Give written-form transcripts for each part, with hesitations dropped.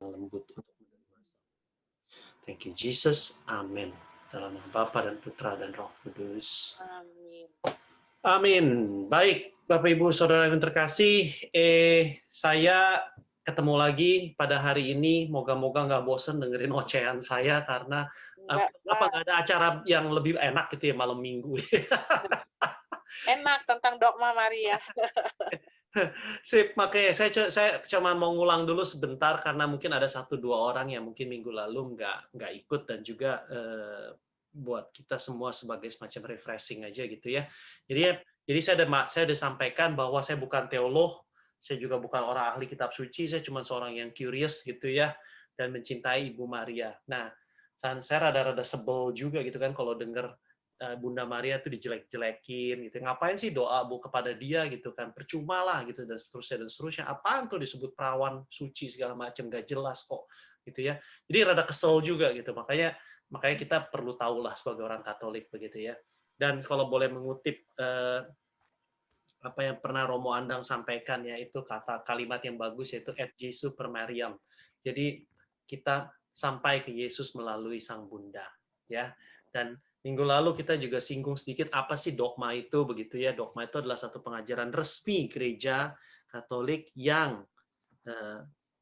lembut untuk menerima. Thank you Jesus. Amin. Dalam nama Bapa dan Putra dan Roh Kudus. Amin. Amin. Baik, Bapak Ibu Saudara yang terkasih, saya ketemu lagi pada hari ini. Moga-moga nggak bosen dengerin ocehan saya karena Enggak, apa Kak. nggak ada acara yang lebih enak gitu ya malam minggu. Enak tentang dogma Maria. Sip, makanya saya cuma mau ngulang dulu sebentar karena mungkin ada satu dua orang yang mungkin minggu lalu nggak ikut dan juga buat kita semua sebagai semacam refreshing aja gitu ya. Jadi saya udah sampaikan bahwa saya bukan teolog, saya juga bukan orang ahli kitab suci, saya cuma seorang yang curious gitu ya dan mencintai Ibu Maria. Nah, saya rada-rada sebel juga gitu kan kalau dengar Bunda Maria tuh dijelek-jelekin gitu. Ngapain sih doa Bu kepada dia gitu kan? Percuma lah gitu dan seterusnya dan seterusnya. Apaan tuh disebut perawan suci segala macam gak jelas kok gitu ya. Jadi rada kesel juga gitu. Makanya kita perlu tahu lah sebagai orang Katolik begitu ya. Dan kalau boleh mengutip apa yang pernah Romo Andang sampaikan yaitu kalimat yang bagus yaitu et Jesu per Mariam. Jadi kita sampai ke Yesus melalui Sang Bunda ya. Dan minggu lalu kita juga singgung sedikit apa sih dogma itu begitu ya. Dogma itu adalah satu pengajaran resmi gereja Katolik yang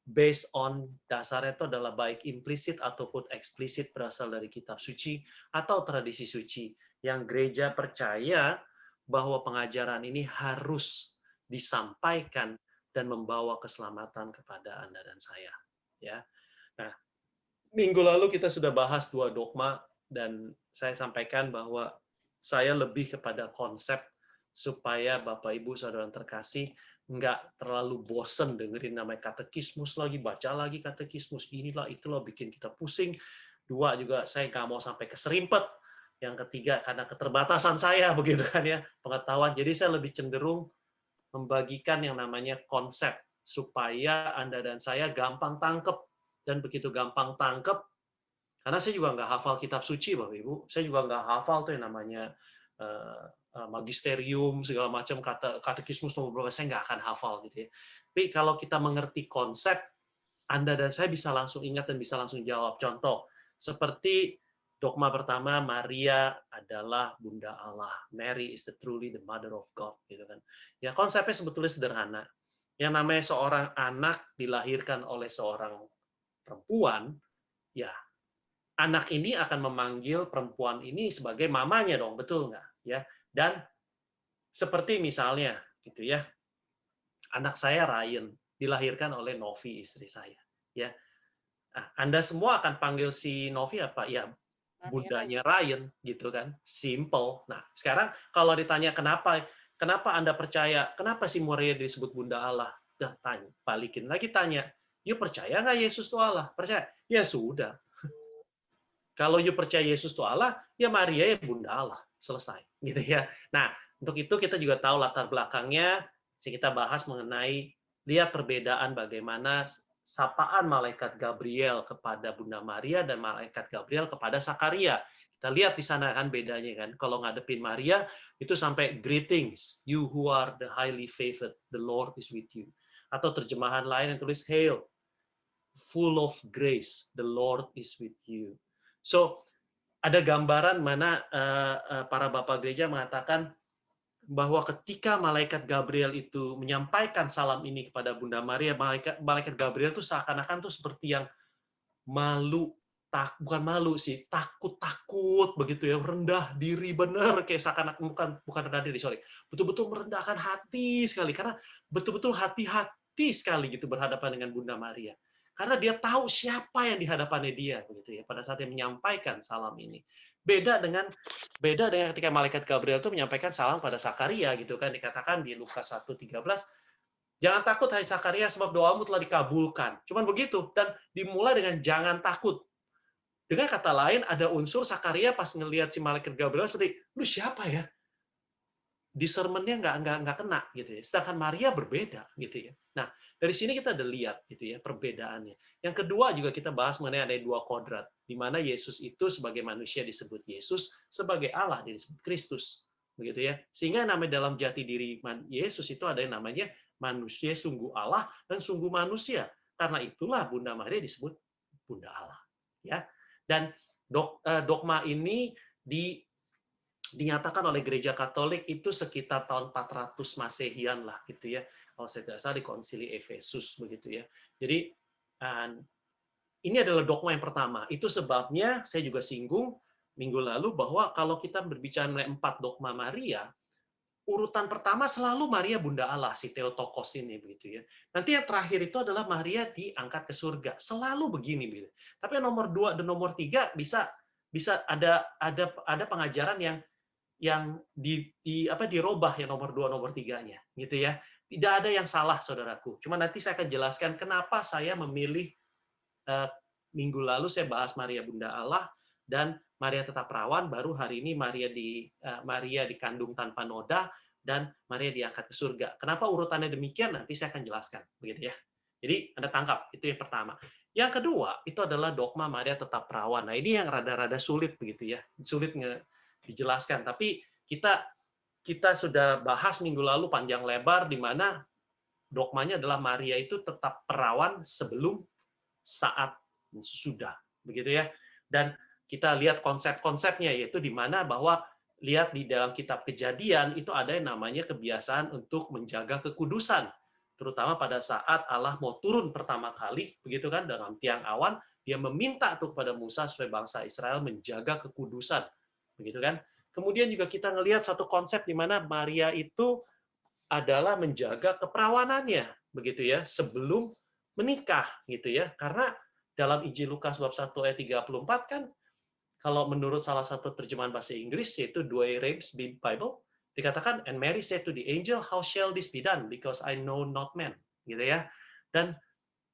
based on dasarnya itu adalah baik implisit ataupun eksplisit berasal dari kitab suci atau tradisi suci yang gereja percaya bahwa pengajaran ini harus disampaikan dan membawa keselamatan kepada Anda dan saya. Ya. Nah, minggu lalu kita sudah bahas dua dogma dan saya sampaikan bahwa saya lebih kepada konsep supaya Bapak Ibu Saudara terkasih nggak terlalu bosen dengerin namanya katekismus lagi, baca lagi katekismus, inilah itulah bikin kita pusing. Dua juga saya nggak mau sampai keserimpet. Yang ketiga karena keterbatasan saya begitu kan ya pengetahuan. Jadi saya lebih cenderung membagikan yang namanya konsep supaya Anda dan saya gampang tangkep dan begitu gampang tangkep karena saya juga nggak hafal kitab suci, Bapak Ibu. Saya juga nggak hafal tuh yang namanya magisterium, segala macam, katekismus nomor berapa, saya nggak akan hafal gitu ya. Tapi kalau kita mengerti konsep, Anda dan saya bisa langsung ingat dan bisa langsung jawab. Contoh, seperti dogma pertama, Maria adalah Bunda Allah. Mary is truly the mother of God. Gitu kan. Ya, konsepnya sebetulnya sederhana. Yang namanya seorang anak dilahirkan oleh seorang perempuan, ya anak ini akan memanggil perempuan ini sebagai mamanya dong, betul nggak? Ya, dan seperti misalnya, gitu ya, anak saya Ryan dilahirkan oleh Novi istri saya, ya. Nah, Anda semua akan panggil si Novi apa? Ya, Mami Rai. bundanya Ryan, gitu kan? Simple. Nah, sekarang kalau ditanya kenapa Anda percaya, kenapa si Maria disebut Bunda Allah? Udah tanya, balikin lagi tanya, you percaya nggak Yesus itu Allah? Percaya? Ya sudah. Kalau you percaya Yesus itu Allah, ya Maria ya Bunda Allah. Selesai. Gitu ya. Nah, untuk itu kita juga tahu latar belakangnya, kita bahas mengenai lihat perbedaan bagaimana sapaan malaikat Gabriel kepada Bunda Maria dan malaikat Gabriel kepada Sakaria. Kita lihat di sana kan bedanya kan. Kalau ngadepin Maria itu sampai greetings, you who are the highly favored, the Lord is with you. Atau terjemahan lain yang tulis hail, full of grace, the Lord is with you. So, ada gambaran mana para bapak gereja mengatakan bahwa ketika malaikat Gabriel itu menyampaikan salam ini kepada Bunda Maria, malaikat Gabriel itu seakan-akan tuh seperti yang malu, bukan malu sih, takut begitu ya, rendah diri bener kayak seakan-akan bukan rendah diri, sorry, betul-betul merendahkan hati sekali karena betul-betul hati-hati sekali gitu berhadapan dengan Bunda Maria. Karena dia tahu siapa yang di hadapannya dia begitu ya pada saat dia menyampaikan salam ini. Beda dengan ketika malaikat Gabriel itu menyampaikan salam pada Sakaria gitu kan dikatakan di Lukas 1:13, jangan takut hai Sakaria sebab doamu telah dikabulkan. Cuman begitu dan dimulai dengan jangan takut. Dengan kata lain ada unsur Sakaria pas ngelihat si malaikat Gabriel seperti lu siapa ya? Discernment-nya nggak kena gitu ya. Sedangkan Maria berbeda gitu ya. Nah, dari sini kita udah lihat gitu ya perbedaannya. Yang kedua juga kita bahas mengenai ada dua kodrat, di mana Yesus itu sebagai manusia disebut Yesus, sebagai Allah disebut Kristus. Begitu ya. Sehingga namanya dalam jati diri Yesus itu ada yang namanya manusia sungguh Allah dan sungguh manusia. Karena itulah Bunda Maria disebut Bunda Allah. Ya. Dan dogma ini dinyatakan oleh Gereja Katolik itu sekitar tahun 400 Masehian lah gitu ya. Kalau saya tidak salah di Konsili Efesus begitu ya. Jadi ini adalah dogma yang pertama. Itu sebabnya saya juga singgung minggu lalu bahwa kalau kita berbicara mengenai 4 dogma Maria, urutan pertama selalu Maria Bunda Allah, si Theotokos ini begitu ya. Nanti yang terakhir itu adalah Maria diangkat ke surga. Selalu begini begitu. Tapi nomor 2 dan nomor 3 bisa ada pengajaran yang dirubah ya nomor 2 nomor 3-nya gitu ya. Tidak ada yang salah saudaraku. Cuma nanti saya akan jelaskan kenapa saya memilih minggu lalu saya bahas Maria Bunda Allah dan Maria tetap perawan, baru hari ini Maria dikandung tanpa noda dan Maria diangkat ke surga. Kenapa urutannya demikian? Nanti saya akan jelaskan begitu ya. Jadi Anda tangkap, itu yang pertama. Yang kedua, itu adalah dogma Maria tetap perawan. Nah, ini yang rada-rada sulit begitu ya. Sulit dijelaskan, tapi kita sudah bahas minggu lalu panjang lebar di mana dogmanya adalah Maria itu tetap perawan sebelum, saat, dan sesudah, begitu ya. Dan kita lihat konsep-konsepnya, yaitu di mana bahwa lihat di dalam kitab Kejadian itu ada yang namanya kebiasaan untuk menjaga kekudusan, terutama pada saat Allah mau turun pertama kali, begitu kan, dalam tiang awan, dia meminta tuh kepada Musa supaya bangsa Israel menjaga kekudusan, begitu kan. Kemudian juga kita ngelihat satu konsep di mana Maria itu adalah menjaga keperawanannya, begitu ya, sebelum menikah, gitu ya. Karena dalam Injil Lukas bab 1 ayat 34 kan, kalau menurut salah satu terjemahan bahasa Inggris, yaitu Douay Rheims Bible, dikatakan, and Mary said to the angel, how shall this be done? Because I know not man. Gitu ya. Dan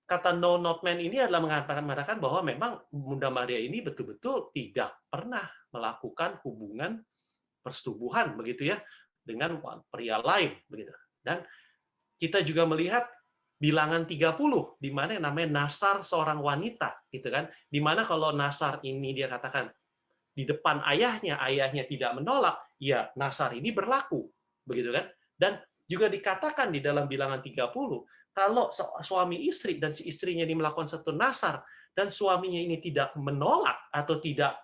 kata know not man ini adalah mengatakan bahwa memang Bunda Maria ini betul-betul tidak pernah melakukan hubungan persetubuhan, begitu ya, dengan pria lain. Begitu. Dan kita juga melihat bilangan 30, di mana yang namanya nasar seorang wanita. Gitu kan. Di mana kalau nasar ini dia katakan, di depan ayahnya tidak menolak, ya nasar ini berlaku, begitu kan? Dan juga dikatakan di dalam bilangan 30, kalau suami istri dan si istrinya ini melakukan satu nasar dan suaminya ini tidak menolak atau tidak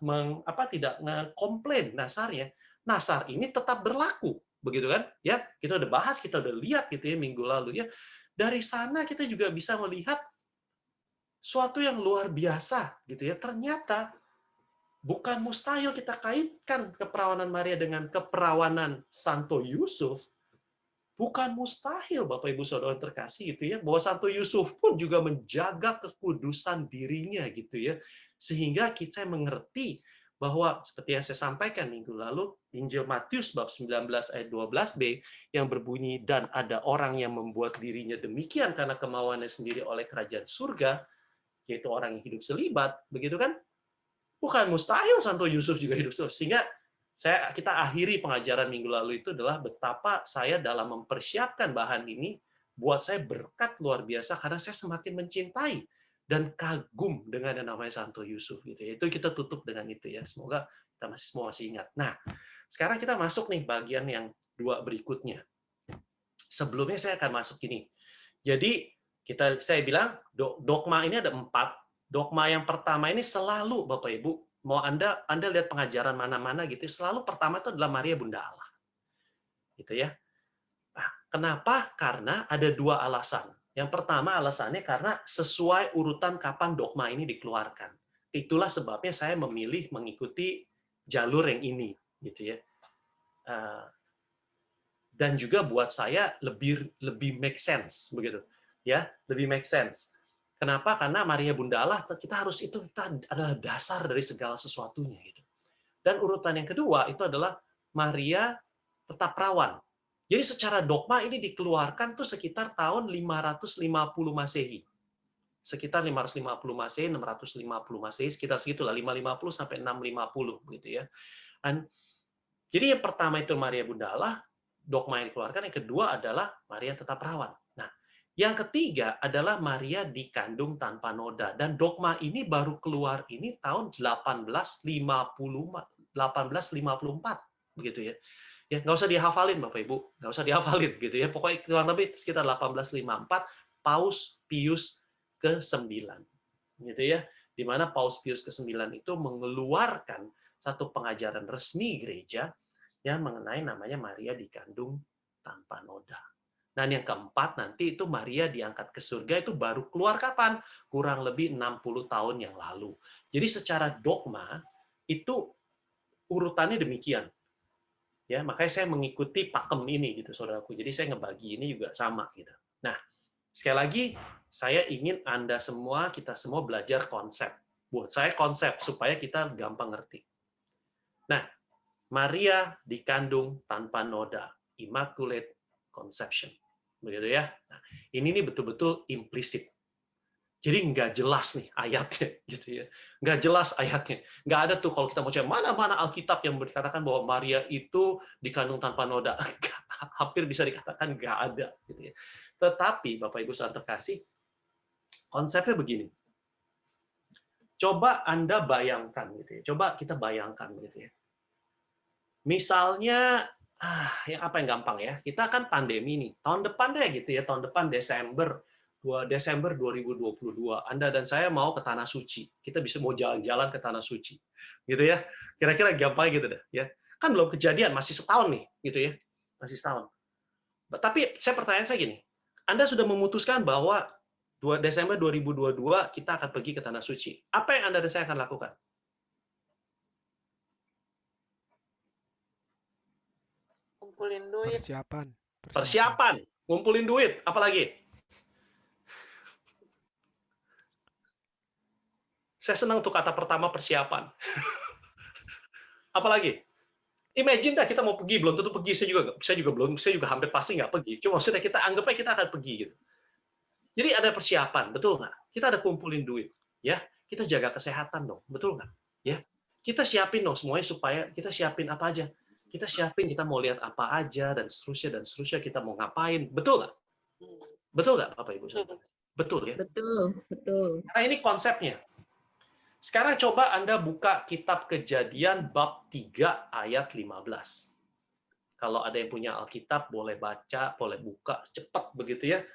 komplain nasarnya, nasar ini tetap berlaku, begitu kan? Ya, kita udah bahas, kita udah lihat gitu ya minggu lalu ya. Dari sana kita juga bisa melihat suatu yang luar biasa gitu ya. Ternyata bukan mustahil kita kaitkan keperawanan Maria dengan keperawanan Santo Yusuf. Bukan mustahil, Bapak Ibu Saudara terkasih, gitu ya, bahwa Santo Yusuf pun juga menjaga kekudusan dirinya, gitu ya, sehingga kita mengerti bahwa seperti yang saya sampaikan minggu lalu, Injil Matius bab 19 ayat 12b yang berbunyi, dan ada orang yang membuat dirinya demikian karena kemauannya sendiri oleh kerajaan surga, yaitu orang yang hidup selibat, begitu kan? Bukan mustahil Santo Yusuf juga hidup terus. Sehingga kita akhiri pengajaran minggu lalu itu adalah betapa saya dalam mempersiapkan bahan ini buat saya berkat luar biasa karena saya semakin mencintai dan kagum dengan yang namanya Santo Yusuf gitu ya. Itu kita tutup dengan itu ya. Semoga kita semua masih ingat. Nah, sekarang kita masuk nih bagian yang dua berikutnya. Sebelumnya saya akan masuk ini. Jadi saya bilang dogma ini ada 4. Dogma yang pertama ini selalu, Bapak Ibu, mau Anda lihat pengajaran mana-mana gitu, selalu pertama itu adalah Maria Bunda Allah. Gitu ya. Nah, kenapa? Karena ada 2 alasan. Yang pertama alasannya karena sesuai urutan kapan dogma ini dikeluarkan. Itulah sebabnya saya memilih mengikuti jalur yang ini, gitu ya. Dan juga buat saya lebih make sense, begitu. Ya, lebih make sense. Kenapa? Karena Maria Bunda Allah kita adalah dasar dari segala sesuatunya gitu. Dan urutan yang kedua itu adalah Maria tetap perawan. Jadi secara dogma ini dikeluarkan tuh sekitar tahun 550 Masehi. Sekitar 550 Masehi, 650 Masehi, sekitar segitulah 550 sampai 650 gitu ya. Dan jadi yang pertama itu Maria Bunda Allah, dogma yang dikeluarkan, yang kedua adalah Maria tetap perawan. Yang ketiga adalah Maria dikandung tanpa noda, dan dogma ini baru keluar ini tahun 1854 begitu ya. Ya nggak usah dihafalin Bapak Ibu, nggak usah dihafalin gitu ya. Pokoknya kurang lebih sekitar 1854 Paus Pius ke-9. Gitu ya. Di mana Paus Pius ke-9 itu mengeluarkan satu pengajaran resmi gereja yang mengenai namanya Maria dikandung tanpa noda. Dan yang keempat nanti itu Maria diangkat ke surga itu baru keluar kapan? Kurang lebih 60 tahun yang lalu. Jadi secara dogma itu urutannya demikian. Ya, makanya saya mengikuti pakem ini gitu saudaraku. Jadi saya ngebagi ini juga sama gitu. Nah, sekali lagi saya ingin Anda semua, kita semua belajar konsep. Buat saya konsep supaya kita gampang ngerti. Nah, Maria dikandung tanpa noda, Immaculate Conception. Begitu ya. Nah, ini nih betul-betul implisit. Jadi nggak jelas nih ayatnya, gitu ya. Nggak jelas ayatnya. Nggak ada tuh kalau kita mau cari mana-mana Alkitab yang berkatakan bahwa Maria itu dikandung tanpa noda. Hampir bisa dikatakan nggak ada, gitu ya. Tetapi Bapak Ibu Saudara terkasih, konsepnya begini. Coba Anda bayangkan, gitu ya. Coba kita bayangkan, gitu ya. Misalnya, yang apa yang gampang ya? Kita kan pandemi nih. Tahun depan deh gitu ya, tahun depan Desember 2022, Anda dan saya mau ke Tanah Suci. Kita bisa mau jalan-jalan ke Tanah Suci. Gitu ya. Kira-kira gampang gitu deh, ya. Kan belum kejadian, masih setahun nih, gitu ya. Masih setahun. Tapi pertanyaan saya gini. Anda sudah memutuskan bahwa 2 Desember 2022 kita akan pergi ke Tanah Suci. Apa yang Anda dan saya akan lakukan? Kumpulin duit. Persiapan. Persiapan, ngumpulin duit, apalagi? Saya senang tuh kata pertama persiapan. Apalagi? Imagine dah kita mau pergi, belum tentu pergi, saya juga hampir pasti nggak pergi. Cuma maksudnya kita anggapnya kita akan pergi gitu. Jadi ada persiapan, betul nggak? Kita ada kumpulin duit, ya. Kita jaga kesehatan dong, betul nggak? Ya. Kita siapin dong semuanya supaya kita siapin apa aja. Kita siapin kita mau lihat apa aja dan seterusnya kita mau ngapain, betul nggak? Betul nggak Bapak Ibu Saudara? Betul ya. Betul. Nah ini konsepnya. Sekarang coba Anda buka kitab Kejadian bab 3 ayat 15. Kalau ada yang punya Alkitab boleh baca, boleh buka cepat begitu ya.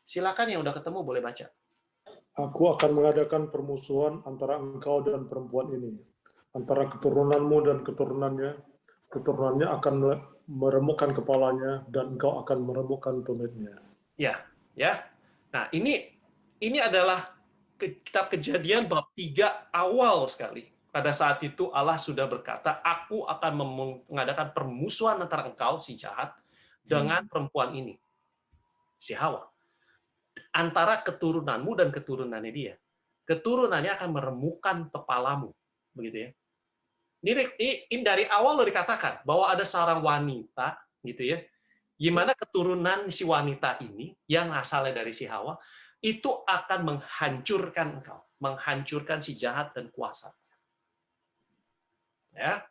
Silakan yang udah ketemu boleh baca. Aku akan mengadakan permusuhan antara engkau dan perempuan ini, antara keturunanmu dan keturunannya. Keturunannya akan meremukkan kepalanya dan engkau akan meremukkan tumitnya. Ya, ya. Nah, ini adalah kitab Kejadian bab 3 awal sekali. Pada saat itu Allah sudah berkata, aku akan mengadakan permusuhan antara engkau, si jahat, dengan perempuan ini, si Hawa. Antara keturunanmu dan keturunannya dia. Keturunannya akan meremukkan kepalamu. Begitu ya. Ini dari awal lo dikatakan bahwa ada seorang wanita, gitu ya, gimana keturunan si wanita ini yang asalnya dari si Hawa itu akan menghancurkan engkau, menghancurkan si jahat dan kuasa. Ya.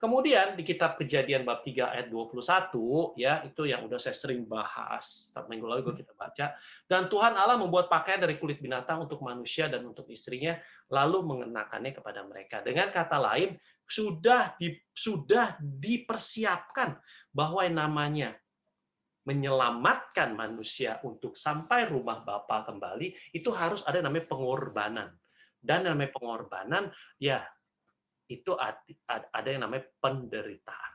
Kemudian di kitab Kejadian bab 3 ayat 21 ya, itu yang udah saya sering bahas, minggu lalu kita baca, dan Tuhan Allah membuat pakaian dari kulit binatang untuk manusia dan untuk istrinya lalu mengenakannya kepada mereka. Dengan kata lain, sudah dipersiapkan bahwa yang namanya menyelamatkan manusia untuk sampai rumah Bapa kembali, itu harus ada namanya pengorbanan. Dan namanya pengorbanan, ya itu ada yang namanya penderitaan.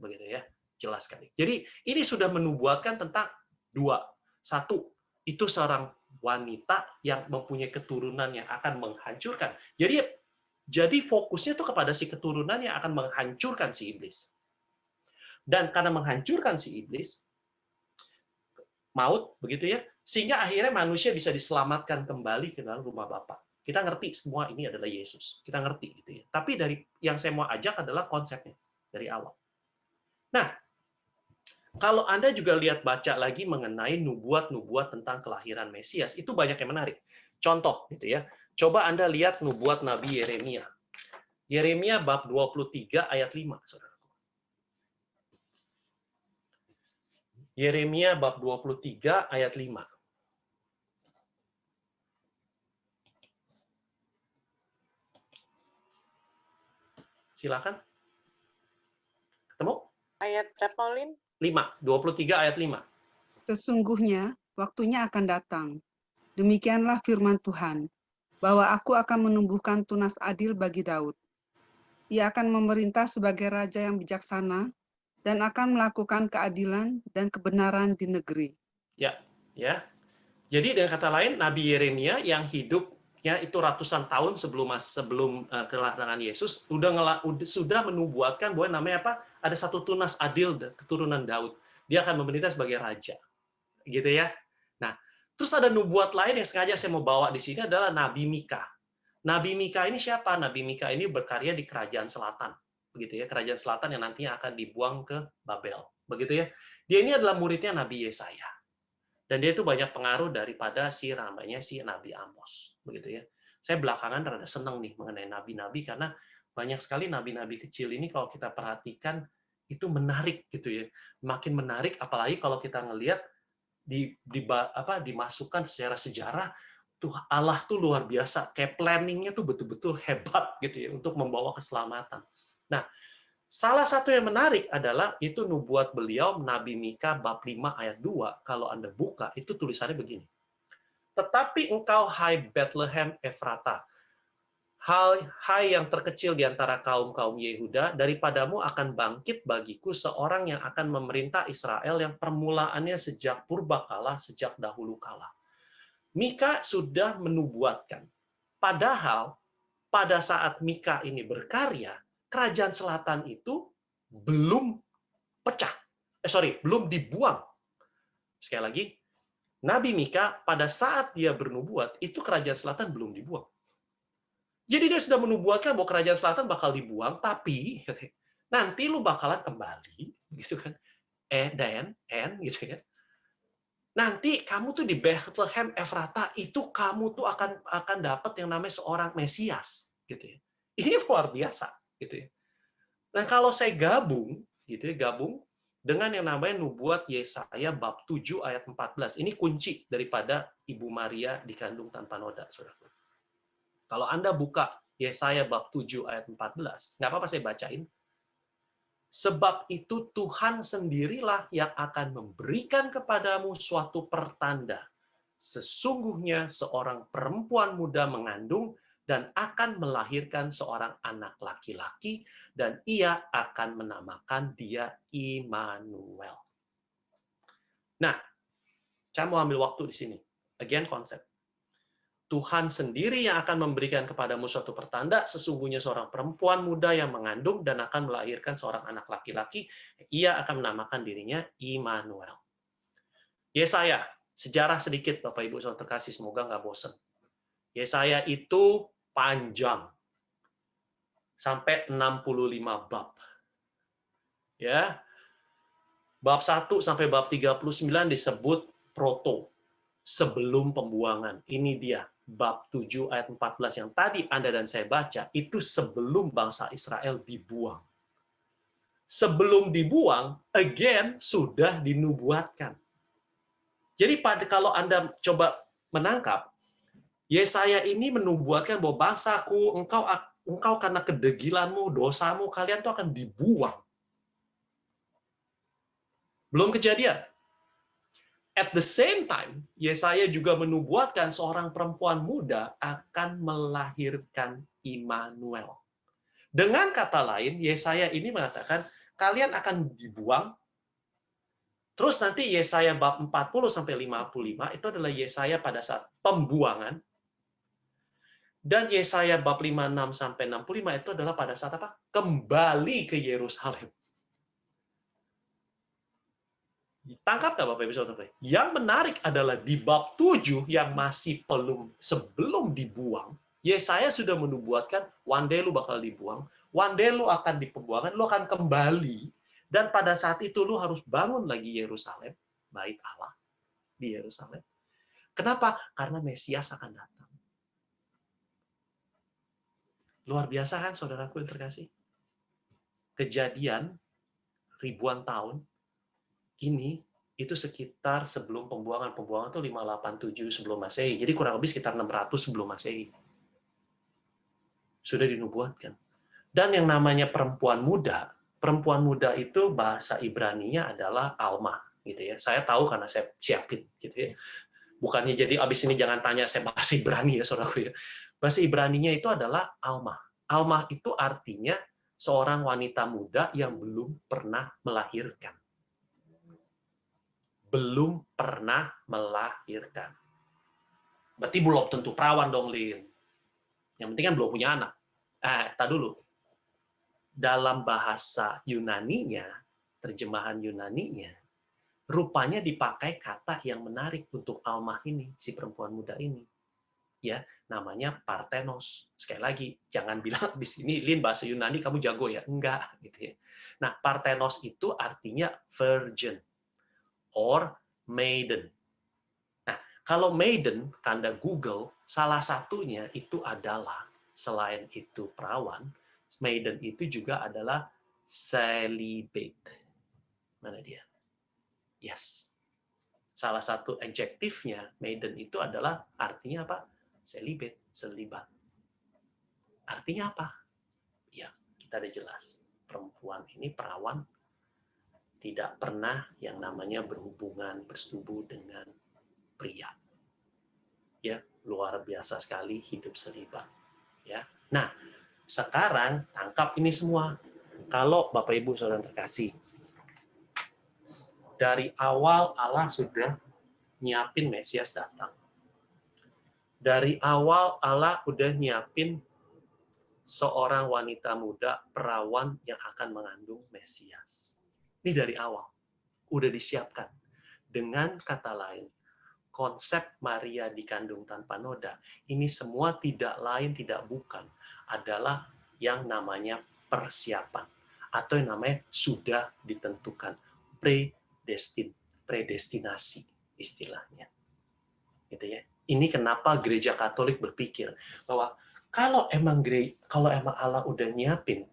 Begitu ya, jelas sekali. Jadi ini sudah menubuatkan tentang dua. Satu, itu seorang wanita yang mempunyai keturunan yang akan menghancurkan. Jadi fokusnya itu kepada si keturunan yang akan menghancurkan si iblis. Dan karena menghancurkan si iblis, maut, begitu ya, sehingga akhirnya manusia bisa diselamatkan kembali ke dalam rumah Bapa. Kita ngerti semua ini adalah Yesus. Kita ngerti gitu ya. Tapi dari yang saya mau ajak adalah konsepnya dari awal. Nah, kalau Anda juga lihat baca lagi mengenai nubuat-nubuat tentang kelahiran Mesias, itu banyak yang menarik. Contoh gitu ya. Coba Anda lihat nubuat Nabi Yeremia. Yeremia bab 23 ayat 5, Saudara. Yeremia bab 23 ayat 5. Silakan. Ketemu? Ayat berapa, Lin? 23 ayat 5. Sesungguhnya waktunya akan datang. Demikianlah firman Tuhan, bahwa aku akan menumbuhkan tunas adil bagi Daud. Ia akan memerintah sebagai raja yang bijaksana dan akan melakukan keadilan dan kebenaran di negeri. Ya, ya. Jadi dengan kata lain, Nabi Yeremia yang hidupnya itu ratusan tahun sebelum kelahiran Yesus sudah menubuatkan bahwa namanya apa? Ada satu tunas adil keturunan Daud. Dia akan memerintah sebagai raja. Gitu ya. Nah, terus ada nubuat lain yang sengaja saya mau bawa di sini adalah Nabi Mika. Nabi Mika ini siapa? Nabi Mika ini berkarya di Kerajaan Selatan. Begitu ya, Kerajaan Selatan yang nantinya akan dibuang ke Babel. Begitu ya. Dia ini adalah muridnya Nabi Yesaya. Dan dia itu banyak pengaruh daripada si Nabi Amos, begitu ya. Saya belakangan rada senang nih mengenai nabi-nabi karena banyak sekali nabi-nabi kecil ini kalau kita perhatikan itu menarik gitu ya. Makin menarik apalagi kalau kita ngelihat dimasukkan secara sejarah tuh Allah tuh luar biasa, kayak planningnya tuh betul-betul hebat gitu ya untuk membawa keselamatan. Nah, salah satu yang menarik adalah itu nubuat beliau Nabi Mika bab 5 ayat 2. Kalau Anda buka, itu tulisannya begini. Tetapi engkau hai Bethlehem Efrata, hai yang terkecil di antara kaum-kaum Yehuda, daripadamu akan bangkit bagiku seorang yang akan memerintah Israel yang permulaannya sejak purbakala, sejak dahulu kala. Mika sudah menubuatkan. Padahal pada saat Mika ini berkarya, Kerajaan Selatan itu belum pecah. Belum dibuang. Sekali lagi, Nabi Mika pada saat dia bernubuat, itu Kerajaan Selatan belum dibuang. Jadi dia sudah menubuatkan bahwa Kerajaan Selatan bakal dibuang, tapi nanti lu bakalan kembali, gitu kan? Gitu kan? Nanti kamu tuh di Bethlehem Efrata itu kamu tuh akan dapat yang namanya seorang Mesias, gitu ya. Ini luar biasa. Gitu ya. Nah, kalau saya gabung dengan yang namanya nubuat Yesaya bab 7 ayat 14. Ini kunci daripada Ibu Maria dikandung tanpa noda, Saudara. Kalau Anda buka Yesaya bab 7 ayat 14, nggak apa-apa saya bacain. Sebab itu Tuhan sendirilah yang akan memberikan kepadamu suatu pertanda. Sesungguhnya seorang perempuan muda mengandung dan akan melahirkan seorang anak laki-laki, dan ia akan menamakan dia Immanuel. Nah, saya mau ambil waktu di sini. Again, konsep. Tuhan sendiri yang akan memberikan kepadamu suatu pertanda, sesungguhnya seorang perempuan muda yang mengandung dan akan melahirkan seorang anak laki-laki, ia akan menamakan dirinya Immanuel. Yesaya, sejarah sedikit Bapak Ibu Saudara terkasih, semoga nggak bosan. Yesaya itu panjang sampai 65 bab. Ya. Bab 1 sampai bab 39 disebut proto, sebelum pembuangan. Ini dia bab 7 ayat 14 yang tadi Anda dan saya baca, itu sebelum bangsa Israel dibuang. Sebelum dibuang, again sudah dinubuatkan. Jadi kalau Anda coba menangkap, Yesaya ini menubuatkan bahwa bangsaku, engkau karena kedegilanmu, dosamu, kalian tuh akan dibuang. Belum kejadian. At the same time, Yesaya juga menubuatkan seorang perempuan muda akan melahirkan Immanuel. Dengan kata lain, Yesaya ini mengatakan, kalian akan dibuang. Terus nanti Yesaya bab 40 sampai 55 itu adalah Yesaya pada saat pembuangan. Dan Yesaya bab 56 sampai 65 itu adalah pada saat apa? Kembali ke Yerusalem. Tangkap nggak Bapak Ibu Saudara? Yang menarik adalah di bab 7 yang masih sebelum dibuang, Yesaya sudah menubuatkan one day lu bakal dibuang, one day lu akan di pembuangan, lu akan kembali, dan pada saat itu lu harus bangun lagi Yerusalem, bait Allah di Yerusalem. Kenapa? Karena Mesias akan datang. Luar biasa kan saudaraku yang terkasih? Kejadian ribuan tahun ini itu sekitar sebelum pembuangan. Pembuangan itu 587 sebelum Masehi. Jadi kurang lebih sekitar 600 sebelum Masehi. Sudah dinubuatkan. Dan yang namanya perempuan muda, perempuan muda itu bahasa Ibraninya adalah Alma, gitu ya. Saya tahu karena saya siapin, gitu ya. Bukannya jadi abis ini jangan tanya saya bahasa Ibrani ya, saudaraku ya. Bahasa Ibraninya itu adalah Alma. Alma itu artinya seorang wanita muda yang belum pernah melahirkan. Belum pernah melahirkan. Berarti belum tentu perawan dong, Lin. Yang penting kan belum punya anak. Tak dulu. Dalam bahasa Yunaninya, terjemahan Yunaninya, rupanya dipakai kata yang menarik untuk Alma ini, si perempuan muda ini. Ya, namanya Parthenos. Sekali lagi, jangan bilang di sini, Lin, bahasa Yunani kamu jago ya. Enggak, gitu ya. Nah, Parthenos itu artinya virgin or maiden. Nah, kalau maiden, tanda Google, salah satunya itu adalah, selain itu perawan, maiden itu juga adalah celibate. Mana dia? Yes. Salah satu adjektifnya maiden itu adalah artinya apa? Celibate, celibat. Artinya apa? Ya, kita ada jelas. Perempuan ini perawan tidak pernah yang namanya berhubungan, bersetubuh dengan pria. Ya, luar biasa sekali hidup celibat. Ya. Nah, sekarang tangkap ini semua. Kalau Bapak Ibu Saudara terkasih, dari awal Allah sudah nyiapin Mesias datang. Dari awal Allah udah nyiapin seorang wanita muda perawan yang akan mengandung Mesias. Ini dari awal. Udah disiapkan. Dengan kata lain, konsep Maria dikandung tanpa noda, ini semua tidak lain, tidak bukan, adalah yang namanya persiapan. Atau yang namanya sudah ditentukan. Predestinasi istilahnya. Gitu ya. Ini kenapa gereja Katolik berpikir bahwa kalau emang Allah udah nyiapin,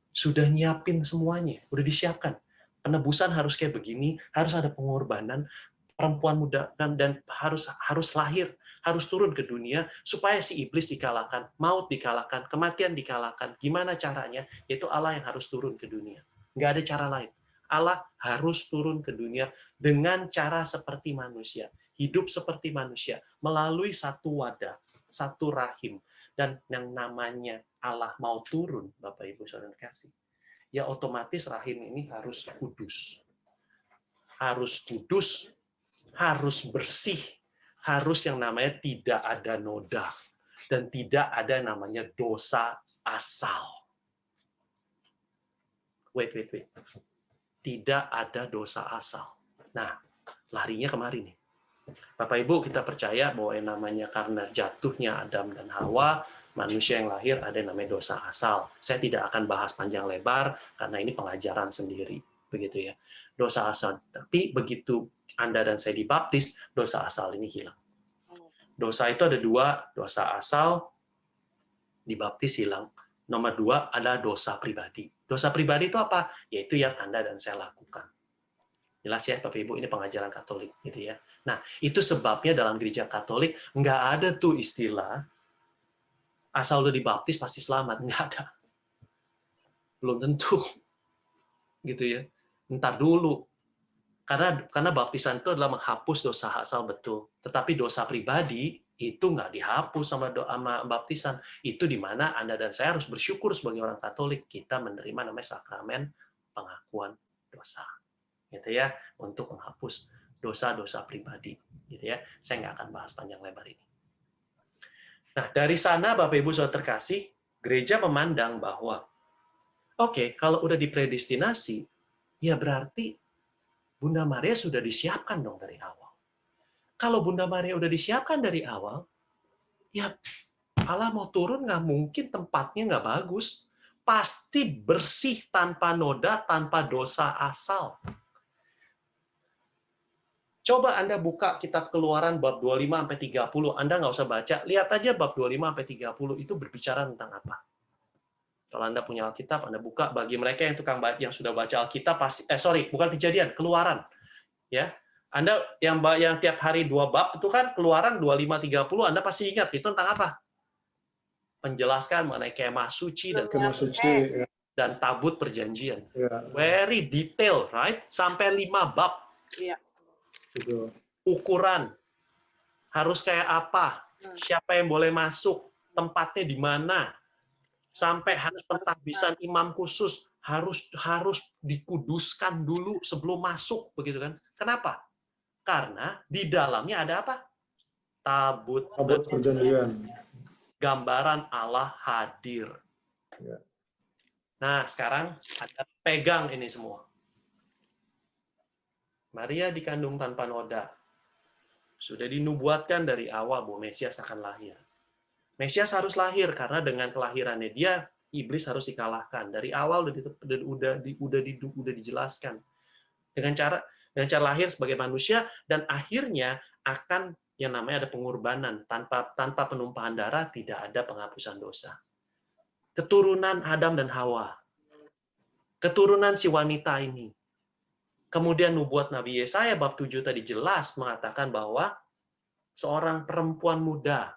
sudah nyiapin semuanya, udah disiapkan. Penebusan harus kayak begini, harus ada pengorbanan, perempuan muda dan harus lahir, harus turun ke dunia supaya si iblis dikalahkan, maut dikalahkan, kematian dikalahkan. Gimana caranya? Yaitu Allah yang harus turun ke dunia. Nggak ada cara lain. Allah harus turun ke dunia dengan cara seperti manusia, hidup seperti manusia, melalui satu wadah, satu rahim. Dan yang namanya Allah mau turun, Bapak Ibu Saudara kasih, ya otomatis rahim ini harus kudus. Harus kudus, harus bersih, harus yang namanya tidak ada noda, dan tidak ada namanya dosa asal. Wait. Tidak ada dosa asal. Nah, larinya kemari nih. Bapak Ibu, kita percaya bahwa yang namanya karena jatuhnya Adam dan Hawa, manusia yang lahir ada yang namanya dosa asal. Saya tidak akan bahas panjang lebar karena ini pengajaran sendiri, begitu ya. Dosa asal. Tapi begitu Anda dan saya dibaptis, dosa asal ini hilang. Dosa itu ada dua, dosa asal dibaptis hilang. Nomor dua adalah dosa pribadi. Dosa pribadi itu apa? Yaitu yang Anda dan saya lakukan. Jelas ya, Bapak Ibu, ini pengajaran Katolik, gitu ya. Nah, itu sebabnya dalam gereja Katolik nggak ada tuh istilah asal udah dibaptis pasti selamat, nggak ada. Belum tentu, gitu ya. Ntar dulu, karena baptisan itu adalah menghapus dosa asal betul, tetapi dosa pribadi itu nggak dihapus sama baptisan. Itu di mana Anda dan saya harus bersyukur sebagai orang Katolik kita menerima namanya sakramen pengakuan dosa. Gitu ya, untuk menghapus dosa-dosa pribadi, gitu ya. Saya nggak akan bahas panjang lebar ini. Nah, dari sana Bapak Ibu Saudara terkasih, gereja memandang bahwa oke, kalau udah dipredestinasi, ya berarti Bunda Maria sudah disiapkan dong dari awal. Kalau Bunda Maria udah disiapkan dari awal, ya Allah mau turun nggak mungkin tempatnya nggak bagus. Pasti bersih tanpa noda, tanpa dosa asal. Coba Anda buka kitab Keluaran bab 25-30, Anda nggak usah baca, lihat aja bab 25-30 itu berbicara tentang apa. Kalau Anda punya Alkitab, Anda buka. Bagi mereka yang sudah baca Alkitab, bukan Kejadian, Keluaran. Ya, Anda yang tiap hari 2 bab itu kan Keluaran 25-30, Anda pasti ingat itu tentang apa? Menjelaskan mengenai kemah suci dan Kemah suci. dan tabut perjanjian. Ya, Very detail, right? Sampai 5 bab. Iya. betul. Ukuran harus kayak apa? Siapa yang boleh masuk? Tempatnya di mana? Sampai harus pentahbisan imam khusus, harus dikuduskan dulu sebelum masuk, begitu kan? Kenapa? Karena di dalamnya ada apa? Tabut Perjanjian. gambaran Allah hadir. Ya. Nah, sekarang ada pegang ini semua. Maria dikandung tanpa noda. Sudah dinubuatkan dari awal bahwa Mesias akan lahir. Mesias harus lahir karena dengan kelahirannya dia, iblis harus dikalahkan. Dari awal udah dijelaskan dengan cara lahir sebagai manusia, dan akhirnya akan yang namanya ada pengorbanan. Tanpa penumpahan darah tidak ada penghapusan dosa. Keturunan Adam dan Hawa, keturunan si wanita ini. Kemudian nubuat Nabi Yesaya bab 7 tadi jelas mengatakan bahwa seorang perempuan muda,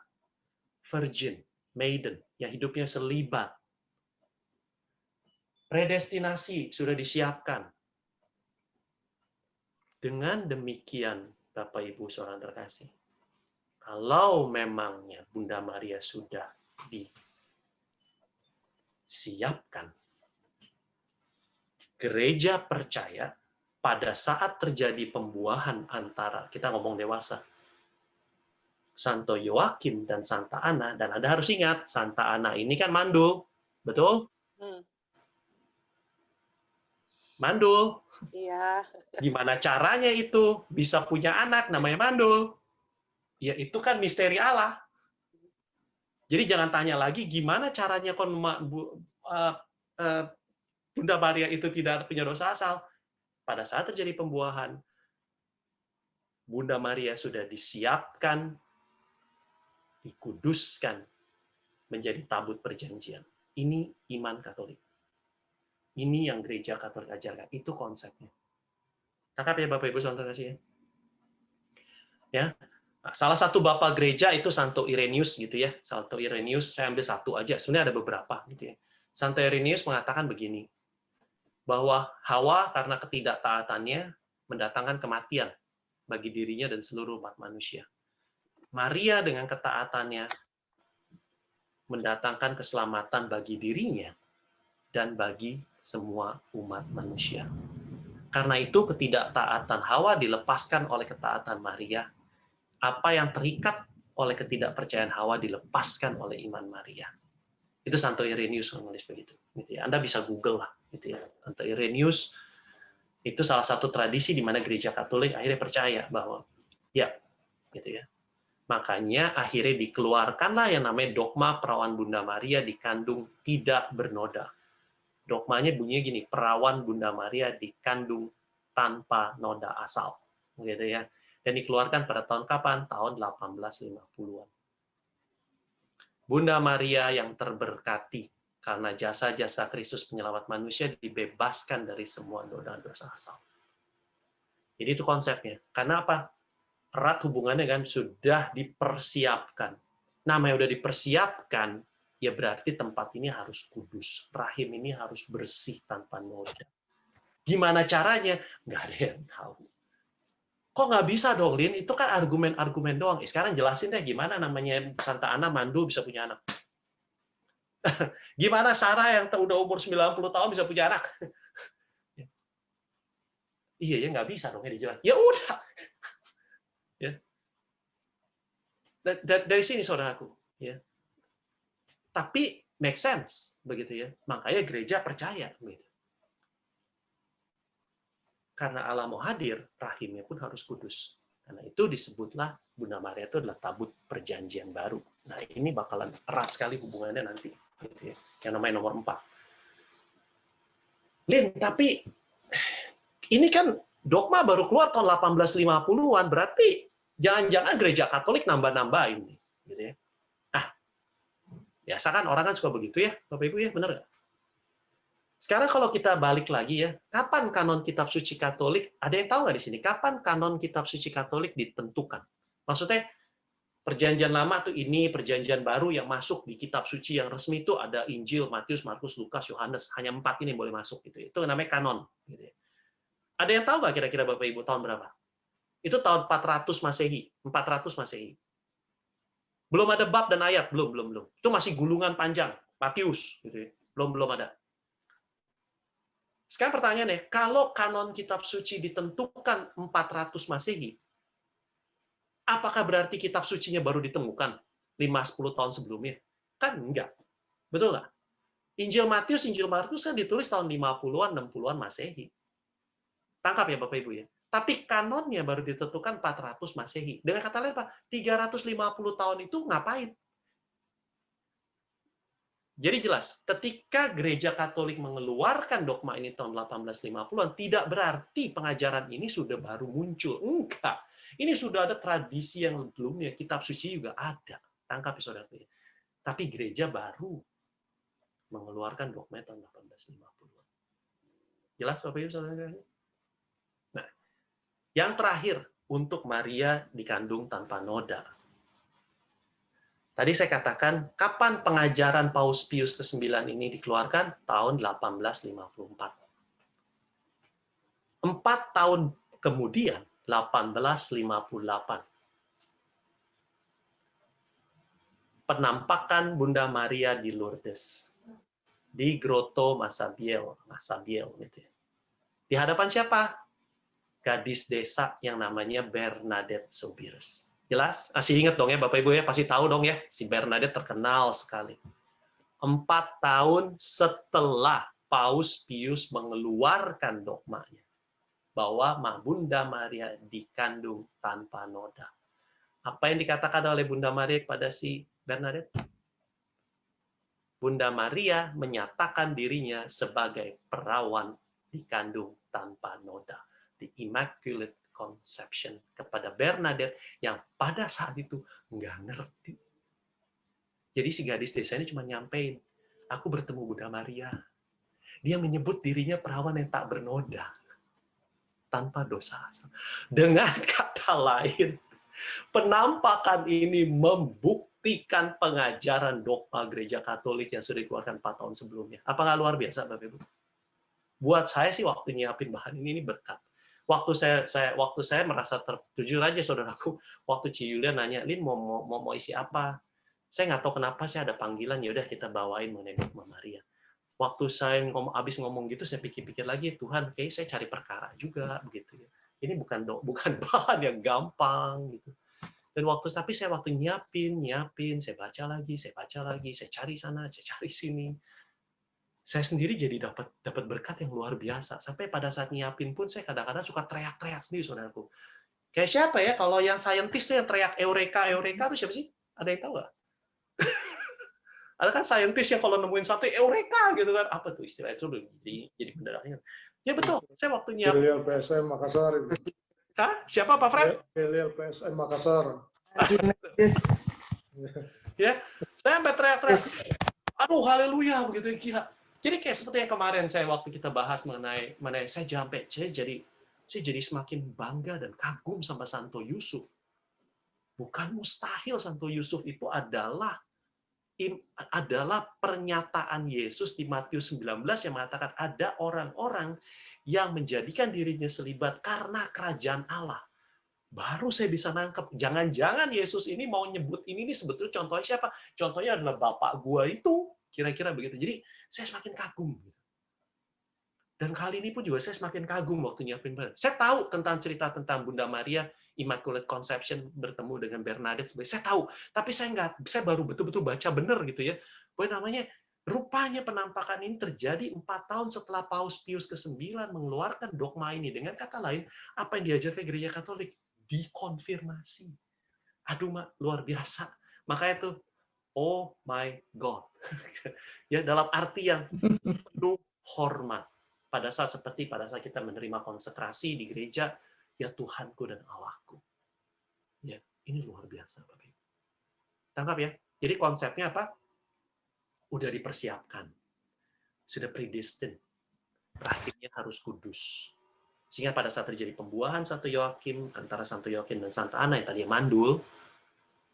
virgin, maiden, yang hidupnya selibat. Predestinasi sudah disiapkan. Dengan demikian, Bapak Ibu saudara terkasih, kalau memangnya Bunda Maria sudah disiapkan, gereja percaya pada saat terjadi pembuahan antara, kita ngomong dewasa, Santo Yoakim dan Santa Ana, dan Anda harus ingat, Santa Ana ini kan mandul, betul? Mandul. Iya. Gimana caranya itu bisa punya anak namanya mandul? Ya itu kan misteri Allah. Jadi jangan tanya lagi gimana caranya Bunda Maria itu tidak punya dosa asal. Pada saat terjadi pembuahan, Bunda Maria sudah disiapkan, dikuduskan, menjadi tabut perjanjian. Ini iman Katolik. Ini yang gereja Katolik ajarkan. Itu konsepnya. Tangkap ya Bapak Ibu saudara kasih ya. Ya. Nah, salah satu bapak gereja itu Santo Irenaeus gitu ya. Santo Irenaeus, saya ambil satu aja. Sebenarnya ada beberapa gitu ya. Santo Irenaeus mengatakan begini, bahwa Hawa karena ketidaktaatannya mendatangkan kematian bagi dirinya dan seluruh umat manusia. Maria dengan ketaatannya mendatangkan keselamatan bagi dirinya dan bagi semua umat manusia. Karena itu ketidaktaatan Hawa dilepaskan oleh ketaatan Maria. Apa yang terikat oleh ketidakpercayaan Hawa dilepaskan oleh iman Maria. Itu Santo Irenaeus menulis begitu. Gitu ya. Anda bisa Google lah. Gitu ya. Santo Irenaeus itu salah satu tradisi di mana gereja Katolik akhirnya percaya bahwa ya, gitu ya. Makanya akhirnya dikeluarkanlah yang namanya dogma perawan Bunda Maria dikandung tidak bernoda. Dogmanya bunyinya gini, perawan Bunda Maria dikandung tanpa noda asal. Gitu ya. Dan dikeluarkan pada tahun kapan? Tahun 1850-an. Bunda Maria yang terberkati karena jasa-jasa Kristus penyelamat manusia dibebaskan dari semua noda dosa asal. Jadi itu konsepnya. Karena apa? Erat hubungannya kan sudah dipersiapkan. Namanya udah dipersiapkan, ya berarti tempat ini harus kudus. Rahim ini harus bersih tanpa noda. Gimana caranya? Nggak ada yang tahu. Kok nggak bisa dong, Lin? Itu kan argumen-argumen doang. Sekarang jelasin deh gimana namanya Santa Ana mandul bisa punya anak. Gimana Sarah yang udah umur 90 tahun bisa punya anak? Iya ya nggak bisa dong ya dijelasin. Ya udah. Ya. Dari sini saudaraku. Ya. Tapi make sense begitu ya. Makanya gereja percaya. Gitu. Karena Allah mau hadir, rahimnya pun harus kudus. Karena itu disebutlah Bunda Maria itu adalah tabut perjanjian baru. Nah ini bakalan erat sekali hubungannya nanti. Gitu ya. Yang namanya nomor 4. Lin, tapi ini kan dogma baru keluar tahun 1850-an, berarti jangan-jangan gereja Katolik nambah-nambahin. Gitu ya. Biasa kan orang kan suka begitu ya, Bapak Ibu ya, benar nggak? Sekarang kalau kita balik lagi ya, kapan kanon kitab suci Katolik, ada yang tahu nggak di sini, kapan kanon kitab suci Katolik ditentukan? Maksudnya, Perjanjian lama tuh ini, perjanjian baru yang masuk di kitab suci yang resmi itu ada Injil, Matius, Markus, Lukas, Yohanes. Hanya 4 ini yang boleh masuk gitu. Itu namanya kanon. Gitu. Ada yang tahu nggak kira-kira Bapak Ibu tahun berapa? Itu tahun 400 Masehi. 400 Masehi. Belum ada bab dan ayat, belum. Itu masih gulungan panjang, Matius gitu ya. Belum ada. Sekarang pertanyaannya, kalau kanon kitab suci ditentukan 400 Masehi, apakah berarti kitab sucinya baru ditemukan 5-10 tahun sebelumnya? Kan enggak. Betul nggak? Injil Matius, Injil Markus kan ditulis tahun 50-an, 60-an Masehi. Tangkap ya Bapak Ibu ya. Tapi kanonnya baru ditentukan 400 Masehi. Dengan kata lain, Pak, 350 tahun itu ngapain? Jadi jelas, ketika gereja Katolik mengeluarkan dogma ini tahun 1850-an, tidak berarti pengajaran ini sudah baru muncul. Enggak. Ini sudah ada tradisi yang sebelumnya, kitab suci juga ada. Tangkap ya saudara. Tapi gereja baru mengeluarkan dogma tahun 1850-an. Jelas Bapak Ibu saudara? Nah, yang terakhir untuk Maria dikandung tanpa noda. Tadi saya katakan, kapan pengajaran Paus Pius ke-9 ini dikeluarkan? Tahun 1854. 4 tahun kemudian, 1858. Penampakan Bunda Maria di Lourdes. Di Grotto Massabielle gitu ya. Di hadapan siapa? Gadis desa yang namanya Bernadette Soubirous. Jelas? Masih ingat dong ya Bapak Ibu ya? Pasti tahu dong ya, si Bernadette terkenal sekali. 4 tahun setelah Paus Pius mengeluarkan dogmanya bahwa Bunda Maria dikandung tanpa noda. Apa yang dikatakan oleh Bunda Maria kepada si Bernadette? Bunda Maria menyatakan dirinya sebagai perawan dikandung tanpa noda. The Immaculate Conception kepada Bernadette yang pada saat itu nggak ngerti. Jadi si gadis desa ini cuma nyampein, aku bertemu Bunda Maria. Dia menyebut dirinya perawan yang tak bernoda, tanpa dosa. Dengan kata lain, penampakan ini membuktikan pengajaran dogma gereja Katolik yang sudah dikeluarkan 4 tahun sebelumnya. Apa nggak luar biasa, Bapak Ibu? Buat saya sih waktu nyiapin bahan ini berkat. Waktu saya merasa jujur aja saudaraku, waktu Ci Yulia nanya, Lin mau isi apa? Saya nggak tahu kenapa saya ada panggilan, ya udah kita bawain mengenai dogma Maria. Waktu saya habis ngomong gitu, saya pikir-pikir lagi, Tuhan, kayak saya cari perkara juga begitu ya. Ini bukan bahan yang gampang gitu. Dan tapi saya waktu nyiapin, saya baca lagi, saya cari sana, saya cari sini. Saya sendiri jadi dapat berkat yang luar biasa. Sampai pada saat nyiapin pun saya kadang-kadang suka teriak-teriak sendiri, saudaraku. Kayak siapa ya? Kalau yang saintis tuh yang teriak Eureka itu siapa sih? Ada yang tahu nggak? Ada kan saintis yang kalau nemuin satu Eureka gitu kan? Apa tuh istilah itu? Jadi beneran. Ya betul. Saya waktu nyiapin. Filial PSM Makassar. Hah? Siapa Pak Fred? Filial PSM Makassar. Ya, saya sampai teriak-teriak. Aduh, haleluya begitu gila. Jadi kayak seperti yang kemarin saya waktu kita bahas mengenai saya jadi semakin bangga dan kagum sama Santo Yusuf. Bukan mustahil Santo Yusuf itu adalah pernyataan Yesus di Matius 19 yang mengatakan ada orang-orang yang menjadikan dirinya selibat karena kerajaan Allah. Baru saya bisa nangkep. Jangan-jangan Yesus ini mau nyebut ini sebetulnya contohnya siapa? Contohnya adalah bapak gua itu. Kira-kira begitu. Jadi saya semakin kagum. Dan kali ini pun juga saya semakin kagum waktu nyiapin. Saya tahu tentang cerita tentang Bunda Maria Immaculate Conception bertemu dengan Bernadette. Saya tahu, tapi saya baru betul-betul baca benar gitu ya. Bahwa namanya rupanya penampakan ini terjadi 4 tahun setelah Paus Pius ke-9 mengeluarkan dogma ini. Dengan kata lain, apa yang diajarkan gereja Katolik dikonfirmasi. Aduh, luar biasa. Makanya tuh, oh my God. Ya, dalam arti yang penuh hormat. Pada saat kita menerima konsekrasi di gereja, ya Tuhanku dan Allahku. Ya, ini luar biasa, Bapak Ibu. Tangkap ya. Jadi konsepnya apa? Udah dipersiapkan. Sudah predestined. Rahimnya harus kudus. Sehingga pada saat terjadi pembuahan Santo Yoakim, antara Santo Yoakim dan Santa Ana yang tadi mandul,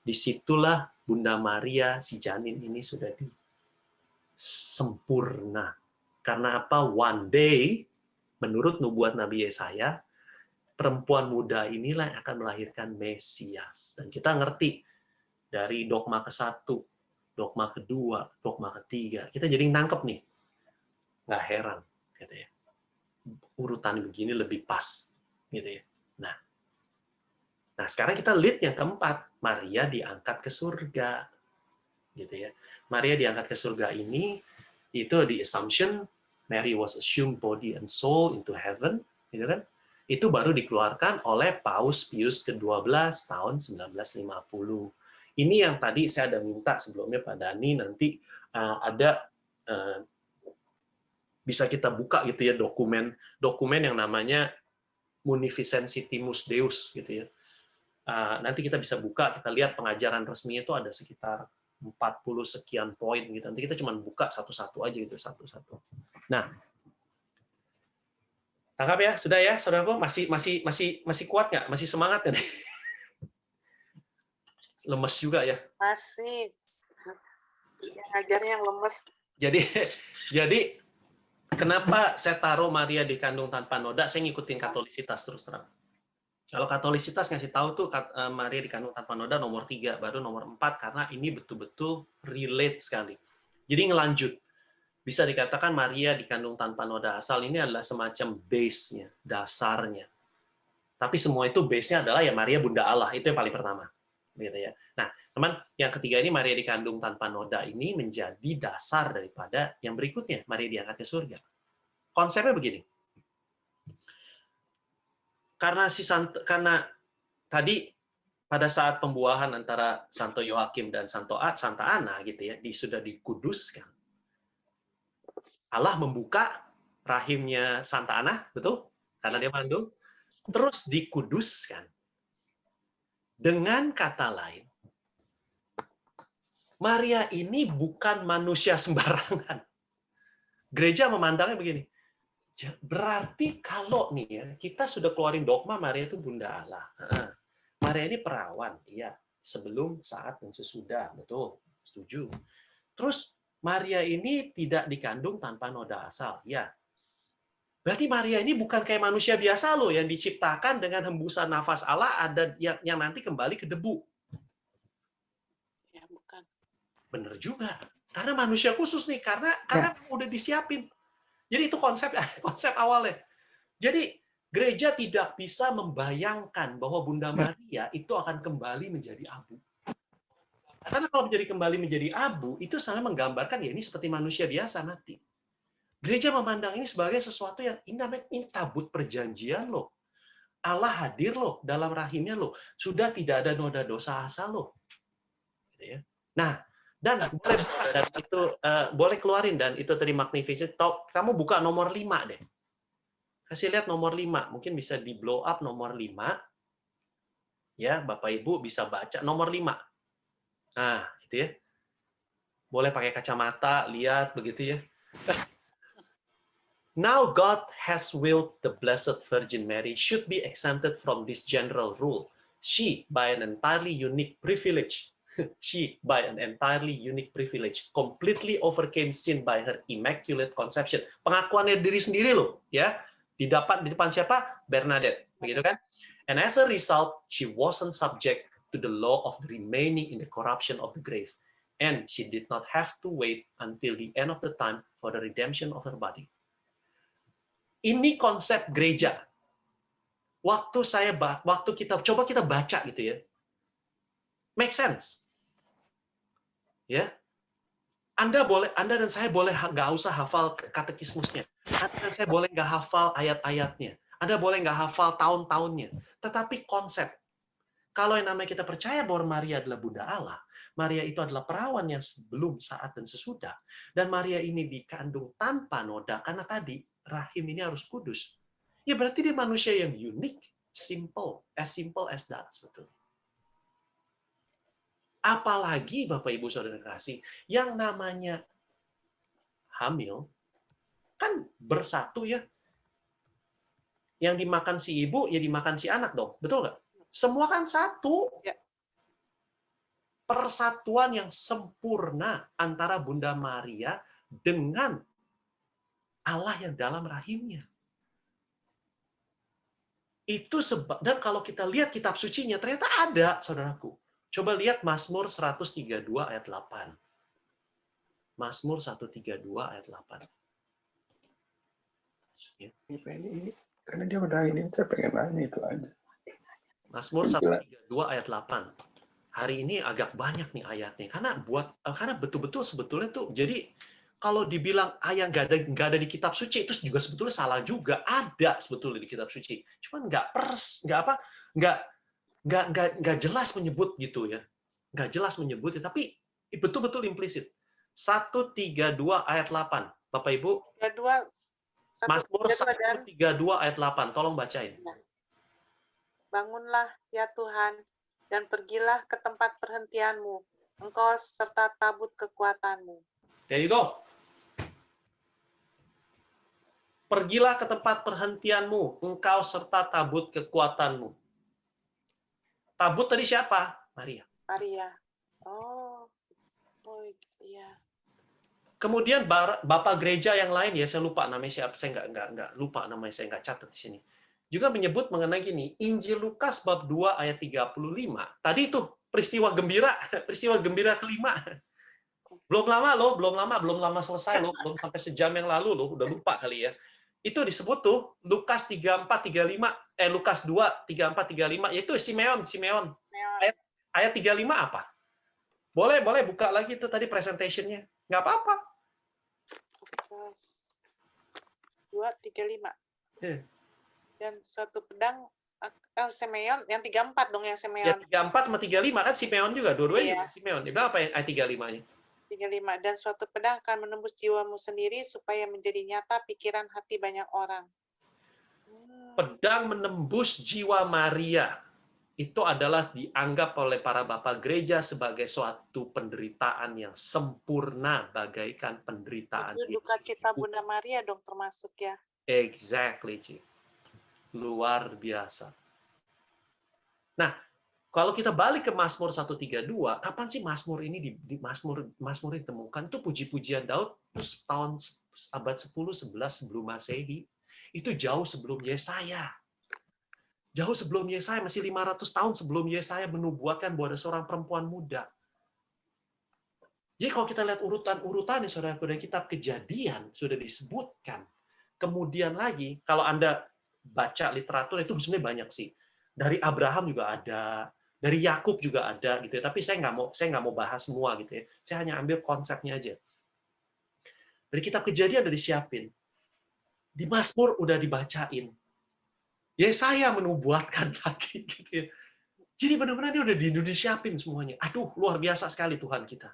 disitulah Bunda Maria si janin ini sudah sempurna. Karena apa? One day, menurut nubuat Nabi Yesaya, perempuan muda inilah yang akan melahirkan Mesias. Dan kita ngerti dari dogma ke-1, dogma kedua, dogma ketiga. Kita jadi nangkep nih. Nggak heran. Gitu ya. Urutan begini lebih pas. Gitu ya. Nah, sekarang kita lihat yang keempat. Maria diangkat ke surga. Gitu ya. Maria diangkat ke surga ini, itu di assumption, Mary was assumed body and soul into heaven. Gitu kan? Itu baru dikeluarkan oleh Paus Pius ke-12 tahun 1950. Ini yang tadi saya ada minta sebelumnya Pak Dani, nanti ada bisa kita buka gitu ya dokumen yang namanya Munificentissimus Deus gitu ya. Nanti kita bisa buka, kita lihat pengajaran resmi itu ada sekitar 40 sekian poin gitu. Nanti kita cuma buka satu-satu aja gitu, satu-satu. Nah, tangkap ya, sudah ya, saudaraku, masih kuat nggak? Masih semangat nggak? Lemes juga ya. Masih. Yang ngajarnya yang lemes. Jadi kenapa saya taruh Maria dikandung tanpa noda? Saya ngikutin Katolisitas terus terang. Kalau Katolisitas ngasih tahu tuh Maria dikandung tanpa noda nomor 3, baru nomor 4 karena ini betul-betul relate sekali. Jadi ngelanjut. Bisa dikatakan Maria dikandung tanpa noda asal ini adalah semacam base-nya, dasarnya. Tapi semua itu base-nya adalah ya Maria Bunda Allah, itu yang paling pertama. Gitu ya. Nah, teman, yang ketiga ini Maria dikandung tanpa noda ini menjadi dasar daripada yang berikutnya, Maria diangkat ke surga. Konsepnya begini. Karena tadi pada saat pembuahan antara Santo Yoakim dan Santa Ana gitu ya, sudah dikuduskan. Allah membuka rahimnya Santa Ana, betul? Karena dia mandul. Terus dikuduskan. Dengan kata lain, Maria ini bukan manusia sembarangan. Gereja memandangnya begini. Berarti kalau nih ya, kita sudah keluarin dogma Maria itu Bunda Allah. Maria ini perawan, iya. Sebelum, saat, dan sesudah. Betul, setuju. Terus Maria ini tidak dikandung tanpa noda asal. Ya. Berarti Maria ini bukan kayak manusia biasa loh yang diciptakan dengan hembusan nafas Allah ada yang nanti kembali ke debu. Ya, bukan. Bener juga. Karena manusia khusus nih, karena udah disiapin. Jadi itu konsep awalnya. Jadi gereja tidak bisa membayangkan bahwa Bunda Maria itu akan kembali menjadi abu. Karena kalau kembali menjadi abu, itu salah menggambarkan ya ini seperti manusia biasa mati. Gereja memandang ini sebagai sesuatu yang ini tabut perjanjian loh. Allah hadir loh dalam rahimnya loh. Sudah tidak ada noda dosa asal loh. Nah, dan itu boleh keluarin dan itu tadi Magnificent. Kamu buka nomor 5 deh. Kasih lihat nomor 5. Mungkin bisa di blow up nomor 5. Ya, Bapak Ibu bisa baca nomor 5. Nah, gitu ya. Boleh pakai kacamata, lihat begitu ya. Now God has willed the Blessed Virgin Mary should be exempted from this general rule. She, by an entirely unique privilege, completely overcame sin by her immaculate conception. Pengakuannya diri sendiri loh, ya. Didapat di depan siapa? Bernadette, begitu kan? And as a result, she wasn't subject to the law of remaining in the corruption of the grave. And she did not have to wait until the end of the time for the redemption of her body. Ini konsep gereja. Waktu kita baca gitu ya. Make sense. Ya. Anda dan saya boleh nggak usah hafal katekismusnya. Anda dan saya boleh nggak hafal ayat-ayatnya. Anda boleh nggak hafal tahun-tahunnya. Tetapi konsep. Kalau yang namanya kita percaya bahwa Maria adalah Bunda Allah, Maria itu adalah perawan yang sebelum, saat, dan sesudah. Dan Maria ini dikandung tanpa noda, karena tadi rahim ini harus kudus. Ya berarti dia manusia yang unik, simple as that, sebetulnya. Apalagi Bapak Ibu Saudara kasih, yang namanya hamil, kan bersatu ya. Yang dimakan si ibu, ya dimakan si anak dong. Betul nggak? Semua kan satu. Ya. persatuan yang sempurna antara Bunda Maria dengan Allah yang dalam rahimnya. Itu sebab, dan kalau kita lihat kitab sucinya, ternyata ada, saudaraku. Coba lihat Mazmur 132 ayat 8. Mazmur 132 ayat 8. Ini karena dia udah ini, saya pengen nanya itu aja. Mazmur 132 ayat 8. Hari ini agak banyak nih ayatnya, karena betul-betul sebetulnya tuh, jadi kalau dibilang ayat nggak ada di kitab suci, itu juga sebetulnya salah juga. Ada sebetulnya di kitab suci, cuman nggak jelas menyebut gitu ya, nggak jelas menyebut, tapi betul-betul implisit. 132 ayat 8, Bapak Ibu. 32, Mazmur 132 dan 132 ayat 8, tolong bacain. bangunlah ya Tuhan dan pergilah ke tempat perhentianmu, engkau serta tabut kekuatanmu. There you go. Pergilah ke tempat perhentianmu, engkau serta tabut kekuatanmu. Tabut tadi siapa? Maria. Maria. Oh iya. Kemudian Bapak gereja yang lain, ya saya lupa namanya siapa, saya nggak lupa namanya, saya nggak catat di sini. Juga menyebut mengenai gini, Injil Lukas bab 2 ayat 35. Tadi itu peristiwa gembira kelima. Belum lama selesai loh, belum sampai sejam yang lalu loh, udah lupa kali ya. Itu disebut tuh Lukas 34:35, Lukas 2 34 35, yaitu Simeon. Ayat 35 apa? Boleh buka lagi itu tadi presentationnya. Nggak apa-apa. 2:35. Yeah. Dan suatu pedang Simeon, yang 34 dong yang Ya, Simeon. 34 sama 35 kan Simeon juga, dua-duanya Iya. juga Simeon. Dia bilang apa yang ayat 35-nya? 35. Dan suatu pedang akan menembus jiwamu sendiri supaya menjadi nyata pikiran hati banyak orang. Pedang menembus jiwa Maria. Itu adalah dianggap oleh para bapak gereja sebagai suatu penderitaan yang sempurna, bagaikan penderitaan Itu duka cita Bunda Maria dong termasuk ya. Exactly, Ci. Luar biasa. Nah, kalau kita balik ke Mazmur 132, kapan sih Mazmur ini di Mazmur ditemukan? Itu puji-pujian Daud terus tahun abad 10-11 sebelum Masehi. Itu jauh sebelum Yesaya. Jauh sebelum Yesaya, masih 500 tahun sebelum Yesaya menubuatkan bahwa ada seorang perempuan muda. Jadi kalau kita lihat urutan-urutannya, saudara, dari kitab Kejadian sudah disebutkan. Kemudian lagi, kalau Anda baca literatur itu sebenarnya banyak sih. Dari Abraham juga ada, dari Yakub juga ada gitu ya. Tapi saya nggak mau bahas semua gitu ya. Saya hanya ambil konsepnya aja. Dari kitab Kejadian udah disiapin. Di Mazmur udah dibacain. Yesaya menubuatkan lagi gitu ya. Jadi benar-benar dia udah disiapin semuanya. Aduh, luar biasa sekali Tuhan kita.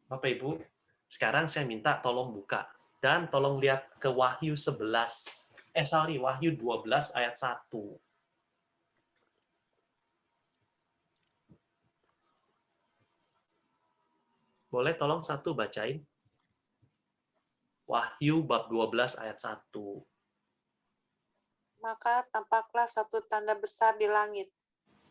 Bapak Ibu, sekarang saya minta tolong buka dan tolong lihat ke Wahyu 11. Wahyu 12 ayat 1. Boleh tolong satu bacain? Wahyu bab 12 ayat 1. Maka tampaklah satu tanda besar di langit.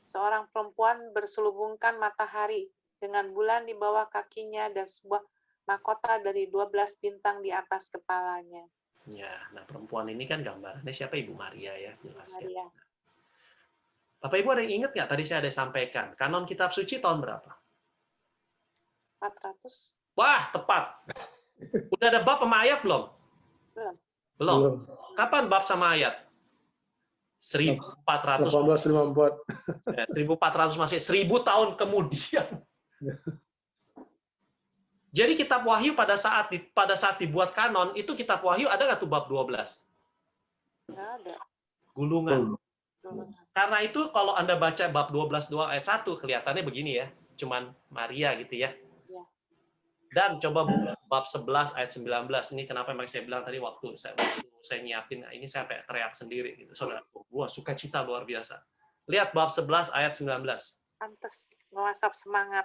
Seorang perempuan berselubungkan matahari dengan bulan di bawah kakinya dan sebuah mahkota dari 12 bintang di atas kepalanya. Ya, nah perempuan ini kan gambarannya siapa? Ibu Maria ya, jelas ya. Maria. Bapak Ibu ada yang ingat nggak tadi saya ada sampaikan? Kanon kitab suci tahun berapa? 400. Wah, tepat. Udah ada bab sama ayat belum? Belum. Kapan bab sama ayat? 1454. 1400 masih 1000 tahun kemudian. Jadi kitab Wahyu pada saat dibuat kanon, itu kitab Wahyu ada nggak tuh bab 12? Nggak ada. Gulungan. Karena itu kalau Anda baca bab 12 ayat 1, kelihatannya begini ya. Cuman Maria gitu ya. Dan coba buka bab 11 ayat 19. Ini kenapa memang saya bilang tadi waktu saya nyiapin, ini saya teriak sendiri gitu. Saudara, wah sukacita luar biasa. Lihat bab 11 ayat 19. Pantes nge-WhatsApp semangat.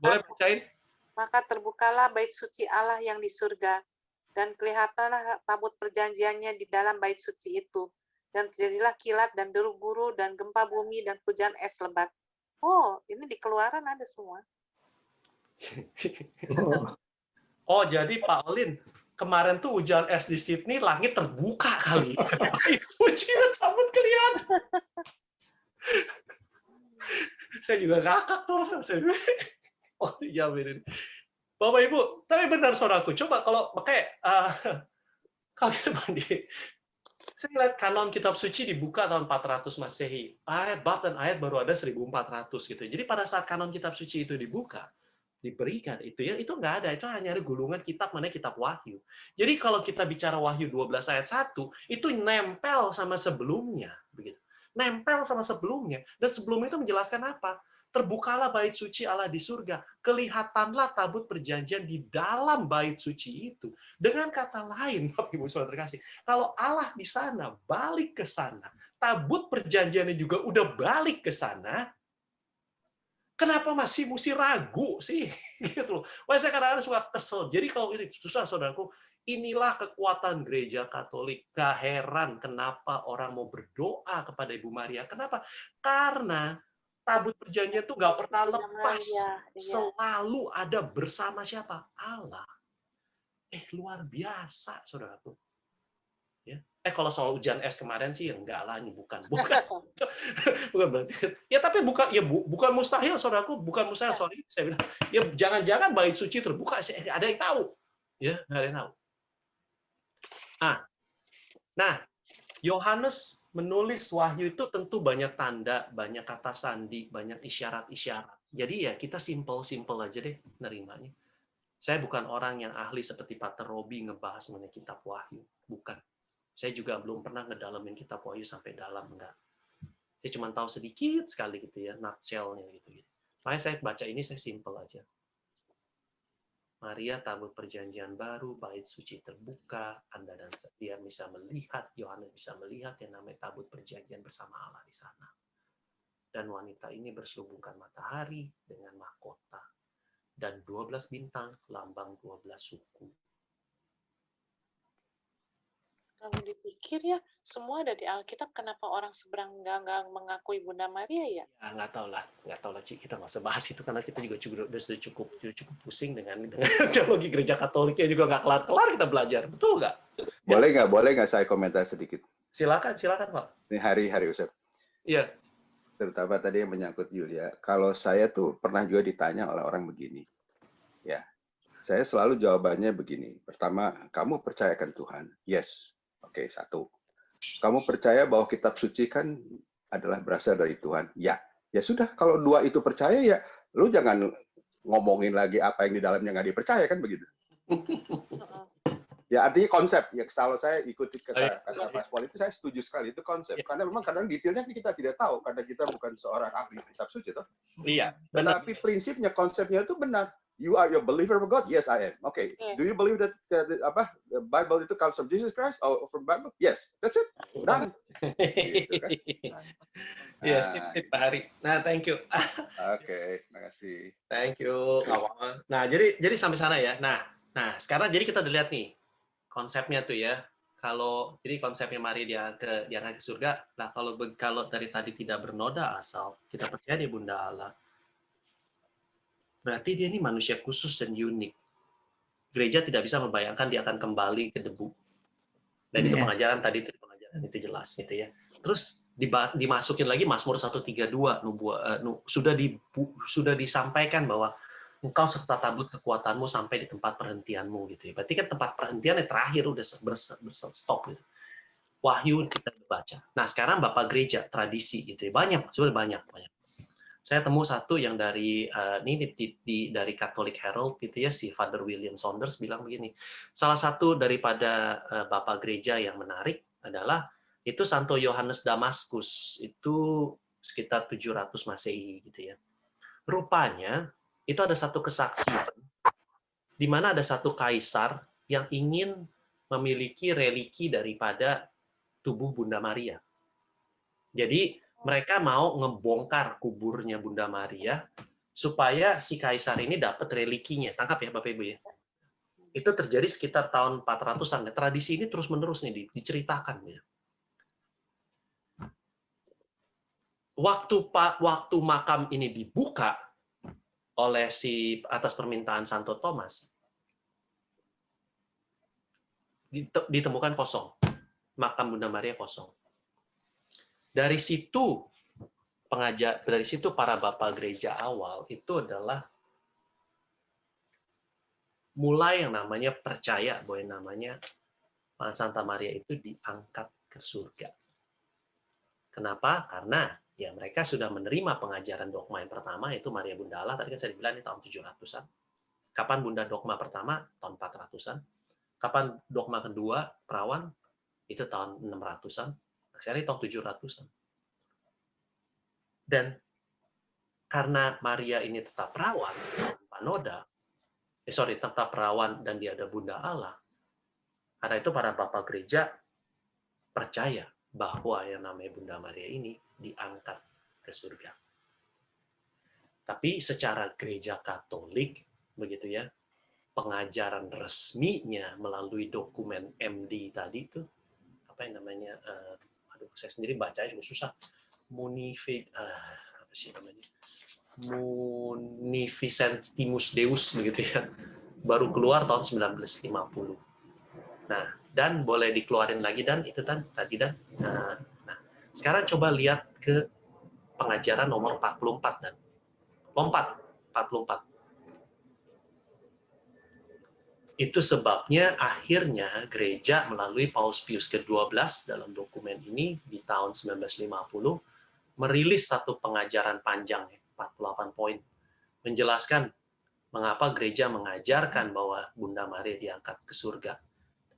Boleh bacain? Maka terbukalah bait suci Allah yang di surga, dan kelihatanlah tabut perjanjiannya di dalam bait suci itu. Dan terjadilah kilat dan deru guru dan gempa bumi dan hujan es lebat. Oh, ini di Keluaran ada semua. Oh, jadi Pak Olin, kemarin tuh hujan es di Sydney, langit terbuka kali. Puji tabut kelihatan. Saya juga ngakak tuh. Waktu jawabin. Bapak Ibu, tapi benar saudaraku, coba kalau pakai kalau kita banding, saya lihat kanon kitab suci dibuka tahun 400 Masehi. Bab dan ayat baru ada 1400 gitu. Jadi pada saat kanon kitab suci itu dibuka, diberikan itu ya, itu nggak ada, itu hanya ada gulungan kitab, mana kitab Wahyu. Jadi kalau kita bicara Wahyu 12 ayat 1, itu nempel sama sebelumnya, begitu. Nempel sama sebelumnya, dan sebelum itu menjelaskan apa? Terbukalah bait suci Allah di surga, kelihatanlah tabut perjanjian di dalam bait suci itu. Dengan kata lain, Bapak Ibu Saudara terkasih, kalau Allah di sana balik ke sana, tabut perjanjiannya juga udah balik ke sana, kenapa masih mesti ragu sih? Gitu loh. Wah, saya kadang-kadang suka kesel. Jadi kalau ini susah saudaraku, inilah kekuatan gereja Katolik. Gak heran kenapa orang mau berdoa kepada Ibu Maria. Kenapa? Karena tabut perjanjian itu nggak pernah lepas. Selalu ada bersama siapa? Allah. Luar biasa, saudaraku. Ya. Kalau soal hujan es kemarin sih enggak lah, ini bukan bukan berarti. Ya tapi bukan mustahil, saudaraku, bukan mustahil. Sorry, saya bilang. Ya jangan-jangan bait suci terbuka, ada yang tahu. Ya, nggak ada yang tahu. Nah, Yohanes menulis Wahyu itu tentu banyak tanda, banyak kata sandi, banyak isyarat-isyarat. Jadi ya kita simple aja deh nerimanya. Saya bukan orang yang ahli seperti Pater Robi ngebahas mengenai kitab Wahyu, bukan. Saya juga belum pernah ngedalamin kitab Wahyu sampai dalam, enggak. Saya cuma tahu sedikit sekali gitu ya, nutshell-nya gitu. Makanya saya baca ini saya simple aja. Maria tabut perjanjian baru, bait suci terbuka, Anda dan dia bisa melihat, Yohanes bisa melihat yang namanya tabut perjanjian bersama Allah di sana. Dan wanita ini berselubungkan matahari dengan mahkota. Dan 12 bintang, lambang 12 suku. Kalau dipikir ya, semua ada di Alkitab, kenapa orang seberang nggak mengakui Bunda Maria ya? Ya nggak tahu lah, Cik. Kita nggak usah bahas itu karena kita juga sudah cukup pusing dengan teologi gereja Katoliknya juga nggak kelar kita belajar, betul nggak? Boleh nggak saya komentar sedikit? Silakan Pak. Ini hari Ustaz. Iya. Terutama tadi yang menyangkut Yulia. Kalau saya tuh pernah juga ditanya oleh orang begini, ya, saya selalu jawabannya begini. Pertama, kamu percayakan Tuhan? Yes. Oke, satu. Kamu percaya bahwa kitab suci kan adalah berasal dari Tuhan? Ya. Ya sudah, kalau dua itu percaya ya, lu jangan ngomongin lagi apa yang di dalamnya nggak dipercaya, kan begitu? Ya artinya konsep. Ya kalau saya ikuti kata Mas Paul itu, saya setuju sekali itu konsep. Karena memang kadang detailnya kita tidak tahu karena kita bukan seorang ahli kitab suci, toh. Iya. Tetapi prinsipnya, konsepnya itu benar. You are your believer of God? Yes, I am. Okay. Do you believe that the Bible itu comes from Jesus Christ or from Bible? Yes. That's it. Done. Gitu kan? Iya, sip Pak Hari. Nah, thank you. Oke, makasih. Thank you. Nah, jadi sampai sana ya. Nah, sekarang jadi kita udah lihat nih konsepnya tuh ya. Jadi konsepnya Maria diarahkan ke surga. Nah, kalau dari tadi tidak bernoda asal, kita percaya dia Bunda Allah. Berarti dia ini manusia khusus dan unik. Gereja tidak bisa membayangkan dia akan kembali ke debu. Dan itu pengajaran tadi, itu jelas gitu ya. Terus dimasukin lagi Mazmur 132, sudah disampaikan bahwa engkau serta tabut kekuatanmu sampai di tempat perhentianmu gitu ya. Berarti kan tempat perhentiannya terakhir udah stop gitu. Wahyu kita baca. Nah, sekarang Bapak Gereja tradisi gitu ya. Banyak. Saya temu satu yang dari dari Catholic Herald gitu ya, si Father William Saunders bilang begini. Salah satu daripada Bapak Gereja yang menarik adalah itu Santo Yohanes Damaskus, itu sekitar 700 Masehi gitu ya. Rupanya itu ada satu kesaksian di mana ada satu kaisar yang ingin memiliki religi daripada tubuh Bunda Maria. Jadi mereka mau ngebongkar kuburnya Bunda Maria supaya si kaisar ini dapat religinya. Tangkap ya Bapak Ibu ya. itu terjadi sekitar tahun 400-an. Tradisi ini terus-menerus nih diceritakan. Ya. Waktu makam ini dibuka oleh atas permintaan Santo Thomas, ditemukan kosong. Makam Bunda Maria kosong. Dari situ para bapak gereja awal itu adalah mulai yang namanya percaya bahwa yang namanya Santa Maria itu diangkat ke surga. Kenapa? Karena ya mereka sudah menerima pengajaran dogma yang pertama, yaitu Maria Bunda Allah. Tadi kan saya bilang ini tahun 700-an. Kapan Bunda dogma pertama? Tahun 400-an. Kapan dogma kedua, perawan? Itu tahun 600-an. Nah, sekarang tahun 700-an. Dan karena Maria ini tetap perawan, panoda, tetap perawan dan dia ada Bunda Allah. Karena itu para bapak gereja percaya bahwa yang namanya Bunda Maria ini diangkat ke surga. Tapi secara gereja Katolik, begitu ya, pengajaran resminya melalui dokumen MD tadi itu, apa yang namanya, saya sendiri bacanya juga susah, Munificentimus Deus, begitu ya, baru keluar tahun 1950. Nah, dan boleh dikeluarin lagi dan itu tadi. Nah, sekarang coba lihat ke pengajaran nomor 44 dan lompat 44. Itu sebabnya akhirnya gereja melalui Paus Pius ke-12 dalam dokumen ini di tahun 1950 merilis satu pengajaran panjang 48 poin menjelaskan mengapa gereja mengajarkan bahwa Bunda Maria diangkat ke surga.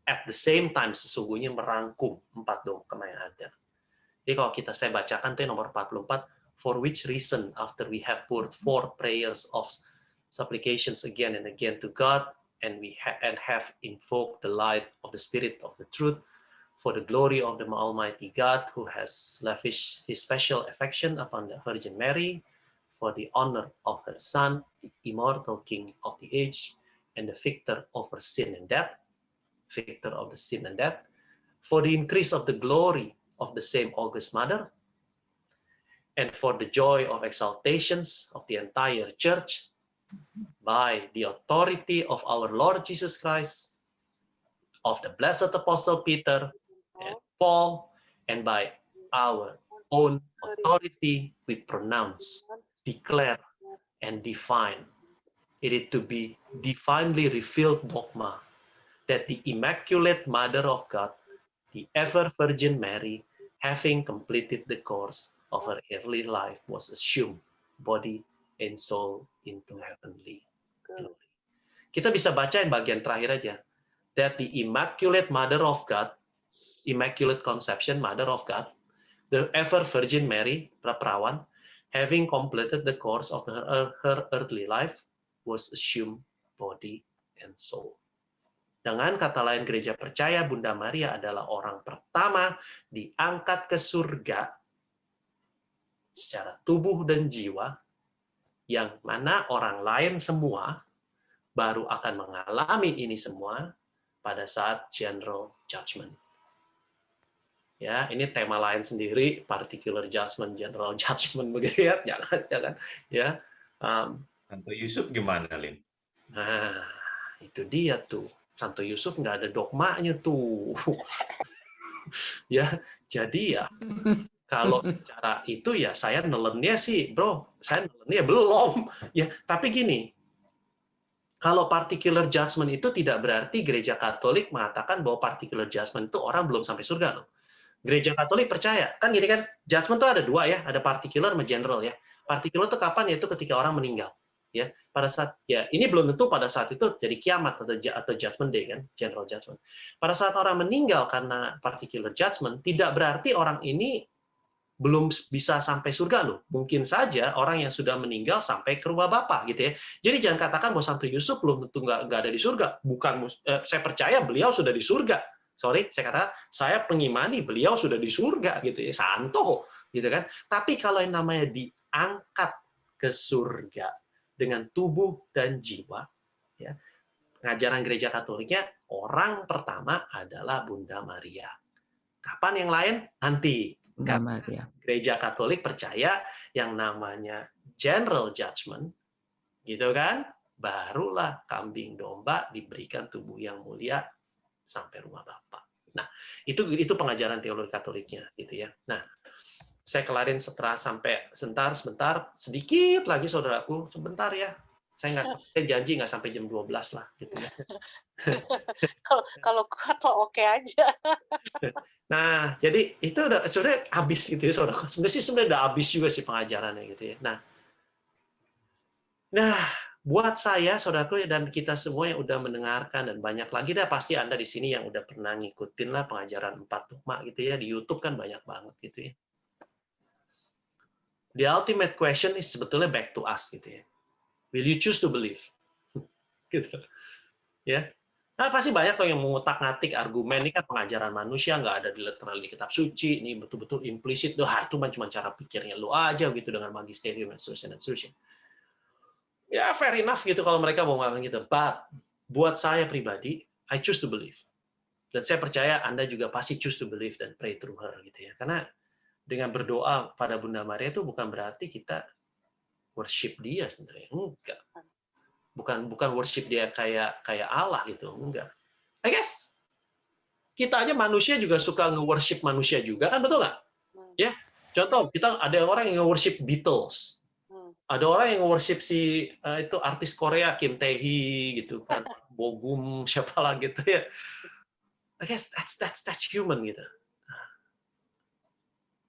At the same time sesungguhnya merangkum 4 dogma yang ada. Jadi kalau saya bacakan itu nomor 44, for which reason after we have poured forth prayers of supplications again and again to God and have invoked the light of the Spirit of the truth for the glory of the Almighty God who has lavished his special affection upon the Virgin Mary for the honor of her Son, the immortal King of the age and the victor over sin and death, victor of the sin and death, for the increase of the glory of the same august mother, and for the joy of exaltations of the entire church, by the authority of our Lord Jesus Christ, of the blessed Apostle Peter and Paul, and by our own authority, we pronounce, declare, and define it to be divinely revealed dogma that the Immaculate Mother of God, the ever Virgin Mary, having completed the course of her earthly life, was assumed, body and soul, into heavenly glory. Kita bisa baca yang bagian terakhir aja. That the Immaculate Mother of God, Immaculate Conception, Mother of God, the ever Virgin Mary, perawan, having completed the course of her earthly life, was assumed, body and soul. Dengan kata lain, gereja percaya Bunda Maria adalah orang pertama diangkat ke surga secara tubuh dan jiwa, yang mana orang lain semua baru akan mengalami ini semua pada saat General Judgment. Ya, ini tema lain sendiri, particular judgment, general judgment, begitu ya, jangan, ya. Santo Yusuf gimana, Lim? Nah, itu dia tuh. Santo Yusuf nggak ada dogmanya tuh. Ya, jadi ya kalau secara itu ya saya nelennya sih, bro, saya nelennya belum. Ya, tapi gini, kalau particular judgment itu tidak berarti gereja Katolik mengatakan bahwa particular judgment itu orang belum sampai surga loh. Gereja Katolik percaya, kan gini kan, judgment itu ada dua ya, ada particular sama general ya. Particular itu kapan? Yaitu ketika orang meninggal. Ya, pada saat ya ini belum tentu pada saat itu jadi kiamat atau judgment day kan, general judgment. Pada saat orang meninggal karena particular judgment, tidak berarti orang ini belum bisa sampai surga loh. Mungkin saja orang yang sudah meninggal sampai ke rumah Bapa gitu ya. Jadi jangan katakan bahwa Santo Yusuf belum tentu nggak ada di surga. Bukan, saya percaya beliau sudah di surga. Sorry, saya kata saya pengimani beliau sudah di surga gitu ya, santo gitu kan. Tapi kalau yang namanya diangkat ke surga dengan tubuh dan jiwa, ya, pengajaran gereja Katoliknya, orang pertama adalah Bunda Maria. Kapan yang lain? Nanti. Bunda Maria. Gereja Katolik percaya yang namanya general judgment, gitu kan? Barulah kambing domba diberikan tubuh yang mulia sampai rumah Bapa. Nah, itu pengajaran teologi Katoliknya, gitu ya. Nah, saya kelarin sampai sebentar, sedikit lagi saudaraku, sebentar ya. Saya janji nggak sampai jam 12 lah, gitu ya. Kalau kuat oke aja. Nah, jadi itu udah sebenarnya habis gitu ya, saudara. Sebenarnya udah habis juga sih pengajarannya gitu ya. Nah, buat saya, saudaraku, dan kita semua yang udah mendengarkan dan banyak lagi dah pasti Anda di sini yang udah pernah ngikutin lah pengajaran 4 dogma gitu ya, di YouTube kan banyak banget gitu ya. The ultimate question is sebetulnya back to us gitu ya. Will you choose to believe? Gitu. Ya. Nah, pasti banyak kok yang mengutak-ngatik argumen ini kan pengajaran manusia, nggak ada di literal di kitab suci, ini betul-betul implisit, itu cuma cara pikirnya lu aja gitu dengan magisterium dan seterusnya. Ya, fair enough gitu kalau mereka mau ngomong gitu. But buat saya pribadi, I choose to believe. Dan saya percaya Anda juga pasti choose to believe dan pray through her gitu ya. Karena dengan berdoa pada Bunda Maria itu bukan berarti kita worship dia sebenarnya, enggak. Bukan worship dia kayak Allah gitu, enggak. I guess kita aja manusia juga suka nge-worship manusia juga kan, betul nggak? Ya, contoh kita ada orang yang nge-worship Beatles, ada orang yang nge-worship itu artis Korea Kim Tae-hee gitu kan, Bogum siapa lagi gitu ya. I guess that's human gitu.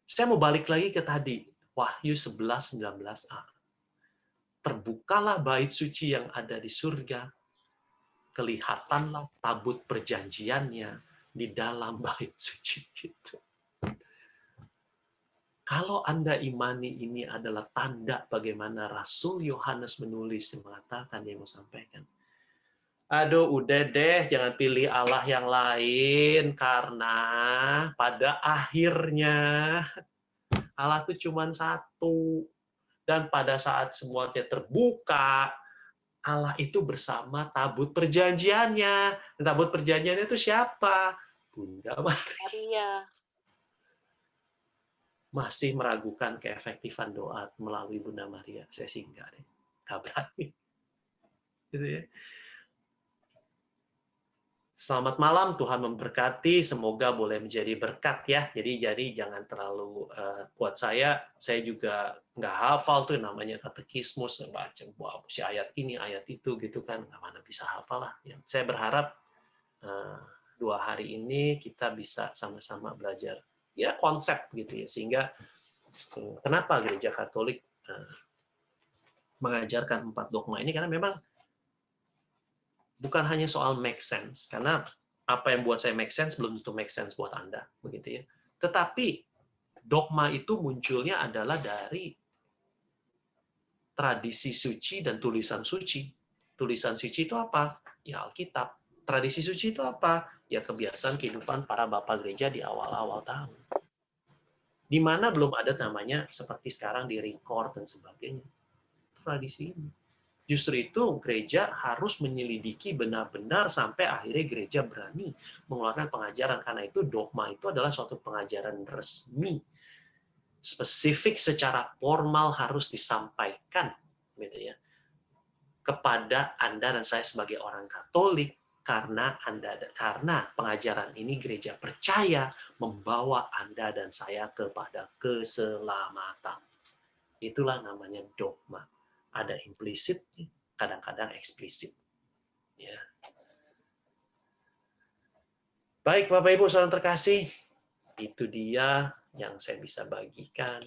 Saya mau balik lagi ke tadi Wahyu 11:19a. Terbukalah bait suci yang ada di surga, kelihatanlah tabut perjanjiannya di dalam bait suci itu. Kalau Anda imani ini adalah tanda bagaimana Rasul Yohanes menulis yang mengatakan, dia mau sampaikan. Aduh, udah deh, jangan pilih Allah yang lain, karena pada akhirnya Allah itu cuma satu. Dan pada saat semuanya terbuka, Allah itu bersama tabut perjanjiannya. Dan tabut perjanjiannya itu siapa? Bunda Maria. Masih meragukan keefektifan doa melalui Bunda Maria? Saya sih enggak deh. Enggak berani. Gitu ya. Selamat malam, Tuhan memberkati. Semoga boleh menjadi berkat ya. Jadi jangan terlalu buat saya juga nggak hafal tuh namanya katekismus, baca wow, si ayat ini, ayat itu gitu kan, nggak mana bisa hafal lah. Saya berharap 2 hari ini kita bisa sama-sama belajar ya konsep gitu ya, sehingga kenapa Gereja Katolik mengajarkan 4 dogma ini, karena memang bukan hanya soal make sense, karena apa yang buat saya make sense belum tentu make sense buat Anda, begitu ya. Tetapi dogma itu munculnya adalah dari tradisi suci dan tulisan suci. Tulisan suci itu apa? Ya Alkitab. Tradisi suci itu apa? Ya kebiasaan kehidupan para bapak gereja di awal-awal tahun. Di mana belum ada namanya seperti sekarang di record dan sebagainya. Tradisi ini. Justru itu gereja harus menyelidiki benar-benar sampai akhirnya gereja berani mengeluarkan pengajaran. Karena itu dogma itu adalah suatu pengajaran resmi. Spesifik secara formal harus disampaikan gitu ya, kepada Anda dan saya sebagai orang Katolik, karena pengajaran ini gereja percaya membawa Anda dan saya kepada keselamatan. Itulah namanya dogma. Ada implisit, kadang-kadang eksplisit. Ya. Baik, Bapak Ibu saudara terkasih, itu dia yang saya bisa bagikan.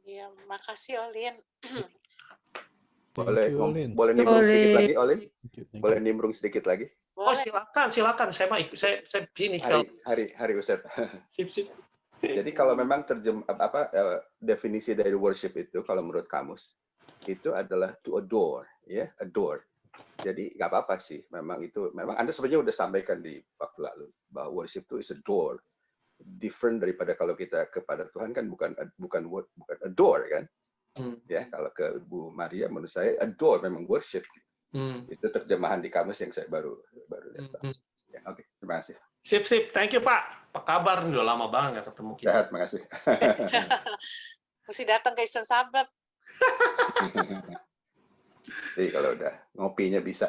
Ya, makasih Olin. Boleh nimbrung sedikit lagi, Olin? Boleh nimbrung sedikit lagi? Oh, silakan. Saya ini Hari Ustaz. Sip. Jadi kalau memang definisi dari worship itu kalau menurut kamus itu adalah to adore, ya, adore. Jadi nggak apa-apa sih, memang Anda sebenarnya udah sampaikan di waktu lalu bahwa worship itu is adore, different daripada kalau kita kepada Tuhan kan bukan adore kan, ya kalau ke Bu Maria menurut saya adore memang worship. Itu terjemahan di kamus yang saya baru lihat. Ya, oke, terima kasih. Sip, thank you Pak. Apa kabar? Udah lama banget nggak ketemu kita. Sehat, makasih. Mesti datang ke Isten Sabat. Jadi kalau udah ngopinya bisa.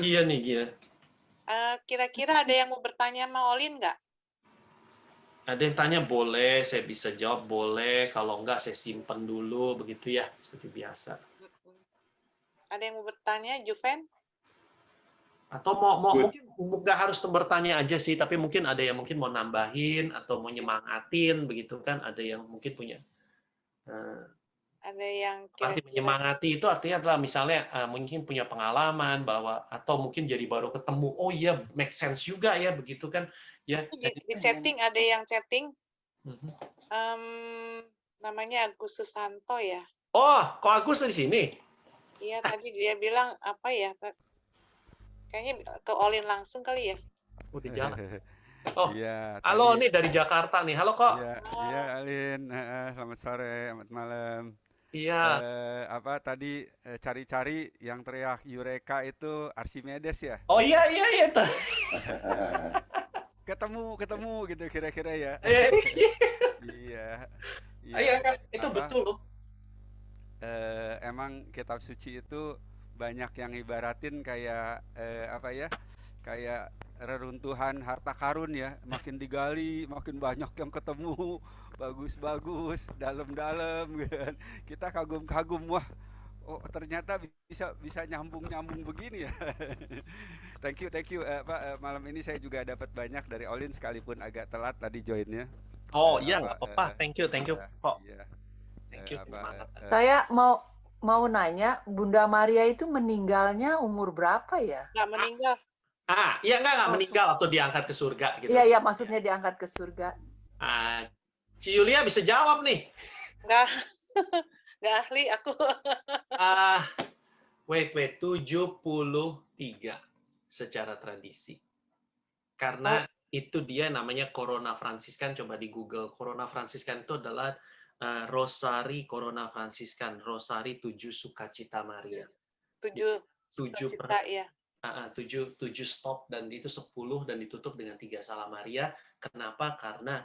Iya nih, gila. Kira-kira ada yang mau bertanya sama Olin nggak? Ada yang tanya boleh, saya bisa jawab boleh. Kalau enggak, saya simpen dulu, begitu ya, seperti biasa. Ada yang mau bertanya, Juven? Atau mau mungkin nggak harus bertanya aja sih, tapi mungkin ada yang mungkin mau nambahin atau mau nyemangatin, begitu kan? Ada yang mungkin punya. Ada yang Arti menyemangati itu artinya adalah misalnya mungkin punya pengalaman bahwa atau mungkin jadi baru ketemu, oh iya make sense juga ya begitu kan ya. Di chatting ada yang chatting, namanya Agus Susanto ya. Oh, kok Agus di sini? Iya, tadi dia bilang apa ya? Kayaknya ke Olin langsung kali ya. Udah jalan. Oh, iya, halo nih dari Jakarta nih. Halo kok. Iya, Alin. Selamat sore, selamat malam. Iya. Apa tadi cari-cari yang teriak Eureka itu Archimedes ya? Oh iya tuh. Ketemu gitu kira-kira ya. Iya. Iya kan, itu betul loh. Emang kitab suci itu banyak yang ibaratin kayak apa ya? Kayak reruntuhan harta karun ya, makin digali makin banyak yang ketemu, bagus-bagus, dalam-dalam kan. Kita kagum-kagum, wah, oh ternyata bisa nyambung begini ya. Thank you Pak, malam ini saya juga dapat banyak dari Olin sekalipun agak telat tadi joinnya. Oh iya, nggak apa-apa, thank you kok. Iya. Thank you. Saya mau nanya, Bunda Maria itu meninggalnya umur berapa ya? Nggak meninggal. Iya nggak meninggal atau diangkat ke surga gitu. Iya, maksudnya diangkat ke surga. Ci Yulia bisa jawab nih. Nggak ahli aku. Wait, 73 secara tradisi. Karena itu dia namanya Corona Fransiskan, coba di Google. Corona Fransiskan itu adalah Rosari Corona Fransiskan, Rosari 7 Sukacita Maria. 7 sukacita ya. 7 stop dan itu 10 dan ditutup dengan 3 Salam Maria. Kenapa? Karena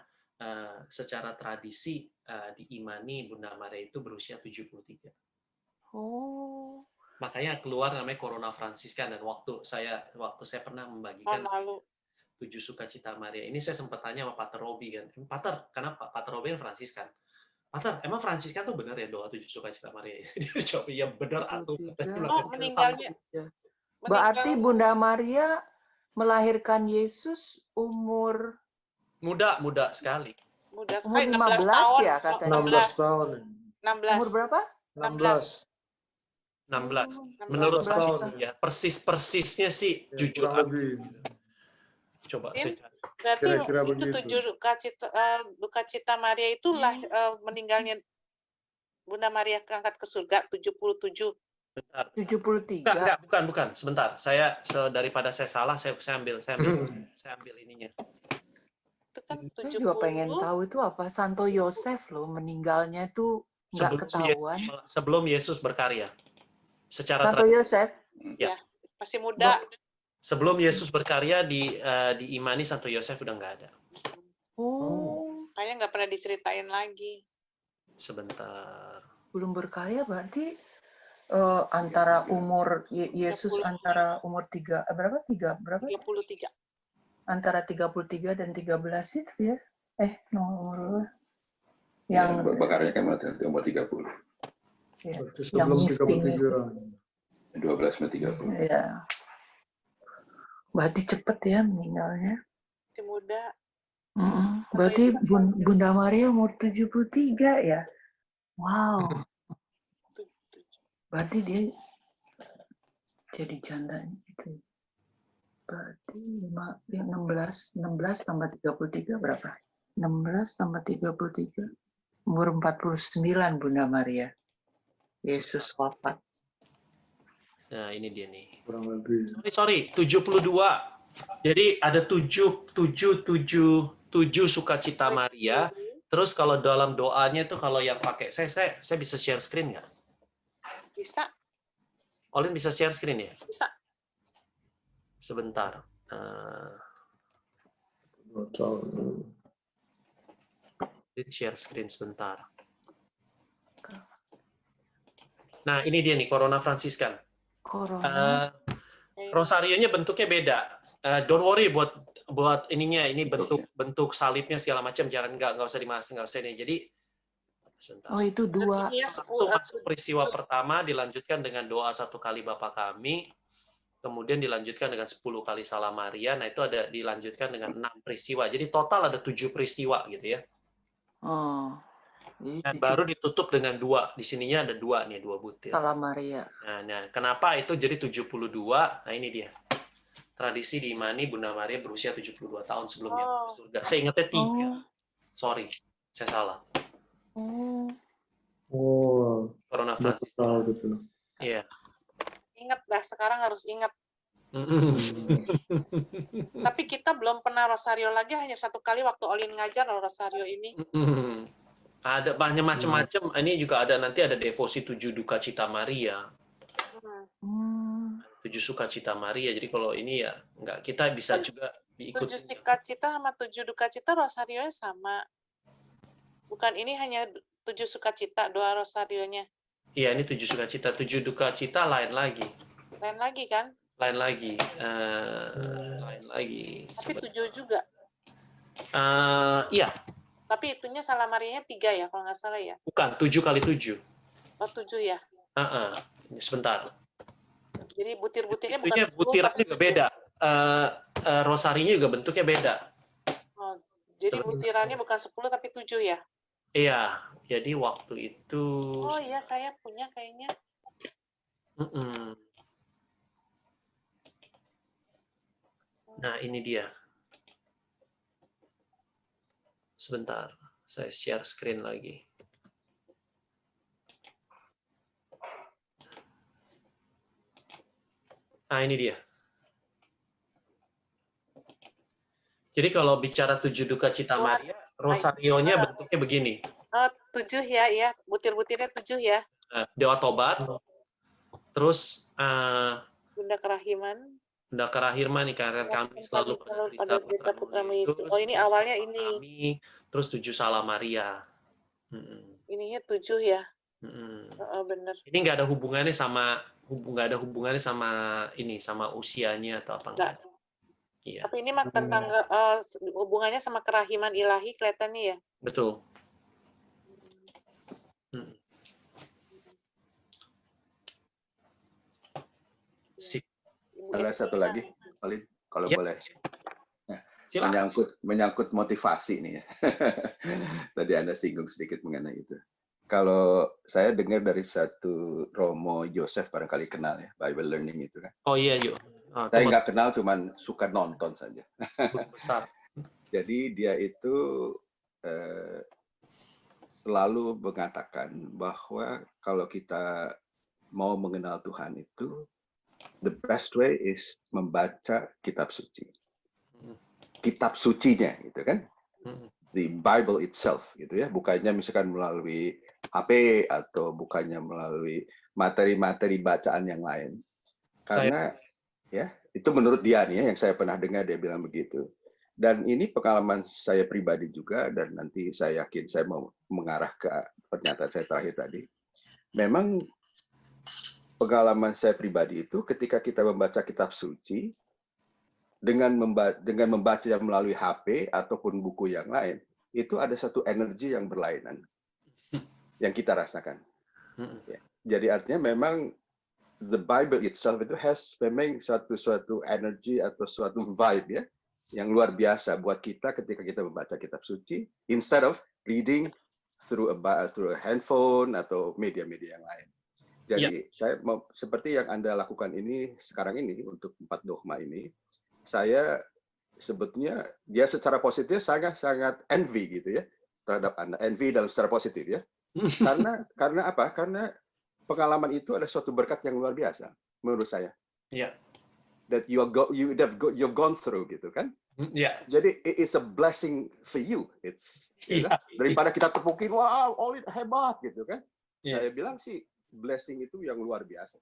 secara tradisi diimani Bunda Maria itu berusia 73. Oh. Makanya keluar namanya Corona Fransiskan dan waktu saya pernah membagikan 7 Sukacita Maria. Ini saya sempat tanya sama Pater Robi kan. Pater, karena Pater Robi kan Fransiskan. Pater, emang Fransiskan tuh benar ya doa 7 Sukacita Maria? Dia coba ya benar atau meninggalnya. Berarti Bunda Maria melahirkan Yesus umur muda sekali. Muda umur sekali, 15 tahun. ya katanya. 16 tahun. 16. Umur berapa? 16. 16. Menurut 16 tahun. ya, persisnya sih Ya, jujur kurang lebih. coba Tim, saya cari. berarti Kira-kira itu begitu. 7 duka-cita Maria itulah meninggalnya Bunda Maria angkat ke surga 77. Bentar. 73. Bukan. Sebentar. Daripada saya salah, saya ambil ininya. Itu kan Saya 70. juga pengen tahu itu apa. Santo Yosef loh meninggalnya itu nggak ketahuan. Sebelum Yesus berkarya. Secara Santo Yosef. Ya. Masih muda. Sebelum Yesus berkarya diimani Santo Yosef udah nggak ada. Oh. Kayaknya nggak pernah diceritain lagi. Sebentar. Belum berkarya berarti antara umur Yesus 30. antara umur 3 berapa? 33. Antara 33 dan 13 itu ya. Nomor Yang yang berkarya kan umur 30. ya, Berarti yang sebelum mistis. 33. 12 sama 30. Ya. Berarti cepet ya meninggalnya. Masih muda. Berarti Bunda Maria umur 73 ya. Wow. Berarti dia jadi jandanya itu. Berarti 16 tambah 33 berapa? 16 tambah 33. Umur 49 Bunda Maria. Yesus wafat. Nah, ini dia nih. Kurang lebih. Sorry, 72. Jadi ada 7 Sukacita Maria. Terus kalau dalam doanya itu kalau yang pakai saya bisa share screen nggak? Bisa. Olin bisa share screen ya? Bisa. Sebentar. Share screen sebentar. Nah, ini dia nih, Corona Franciscan. Corona. Rosarionya bentuknya beda. Don't worry buat ininya, ini bentuk salibnya segala macam, jangan nggak usah dimasuk, nggak usah ini. Jadi sebentar. Oh, itu 2. Langsung masuk peristiwa pertama, dilanjutkan dengan doa 1 kali Bapa Kami, kemudian dilanjutkan dengan 10 kali Salam Maria. Nah, itu ada dilanjutkan dengan 6 peristiwa. Jadi total ada 7 peristiwa gitu ya. Oh. Dan baru ditutup dengan 2. Di sininya ada 2 nih, 2 butir. Salam Maria. Nah, kenapa itu jadi 72? Nah, ini dia. Tradisi diimani Bunda Maria berusia 72 tahun sebelumnya masuk surga. Saya ingatnya 3. Sorry, saya salah. Corona Franciscan. Iya. Ingat dah, sekarang harus ingat. Tapi kita belum pernah rosario lagi, hanya 1 kali waktu Olin ngajar rosario ini. Ada banyak macam-macam. Ini juga ada nanti ada devosi 7 duka cita Maria. 7 sukacita Maria. Jadi kalau ini ya enggak, kita bisa juga diikuti. 7 sukacita sama 7 duka cita rosarionya sama. Bukan, ini hanya 7 sukacita doa rosarionya. Iya, ini 7 sukacita. 7 duka cita lain lagi. Lain lagi kan? Lain lagi. Lain lagi. Tapi 7 juga. Iya. Tapi itunya Salam Marianya 3 ya, kalau nggak salah ya? Bukan, 7 kali 7. Oh, 7 ya? Sebentar. Jadi butir-butirnya bukan 10, butirannya juga beda. Rosarinya juga bentuknya beda. Oh, jadi butirannya bukan 10 tapi 7 ya? Iya, jadi waktu itu. Oh iya, saya punya kayaknya. Nah, ini dia. Sebentar, saya share screen lagi. Nah, ini dia. Jadi kalau bicara 7 duka cita Maria, rosarionya bentuknya begini. Oh, 7 ya, ya. Butir-butirnya 7 ya. Doa tobat. Terus Bunda Kerahiman. Bunda Kerahiman, ikarkan kami selalu pada berita putramu Yesus. Oh, ini awalnya ini. Kami, terus 7 Salam Maria. Ininya 7 ya. Benar. Ini nggak ada hubungannya sama ini, sama usianya atau apa enggak. Iya. Tapi ini tentang hubungannya sama kerahiman ilahi kelihatannya ya. Betul. Ada satu lagi, Olin, kalau boleh. Silakan. Menyangkut motivasi nih ya. Tadi Anda singgung sedikit mengenai itu. Kalau saya dengar dari satu Romo Joseph, barangkali kenal ya, Bible Learning itu kan. Oh iya, yuk. Saya nggak kenal, cuman suka nonton saja. Besar. Jadi dia itu selalu mengatakan bahwa kalau kita mau mengenal Tuhan itu, the best way is membaca kitab suci. Kitab sucinya, gitu kan? The Bible itself, gitu ya. Bukannya misalkan melalui HP atau bukannya melalui materi-materi bacaan yang lain. Karena ya itu menurut dia nih ya, yang saya pernah dengar dia bilang begitu. Dan ini pengalaman saya pribadi juga, dan nanti saya yakin saya mau mengarah ke pernyataan saya terakhir tadi. Memang pengalaman saya pribadi itu ketika kita membaca kitab suci, dengan membaca melalui HP ataupun buku yang lain, itu ada satu energi yang berlainan yang kita rasakan. Ya. Jadi artinya memang the Bible itself itu has memang suatu energi atau suatu vibe ya yang luar biasa buat kita ketika kita membaca kitab suci instead of reading through a handphone atau media-media yang lain. Jadi saya mau seperti yang Anda lakukan ini sekarang ini untuk 4 dogma ini, saya sebetulnya dia secara positif sangat envy gitu ya terhadap Anda, envy dalam secara positif ya. Karena apa? Karena pengalaman itu ada suatu berkat yang luar biasa menurut saya. Iya. That you've gone through gitu kan? Iya. Jadi it is a blessing for you. It's daripada kita tepukin, wow, Olin hebat gitu kan? Saya bilang sih blessing itu yang luar biasa.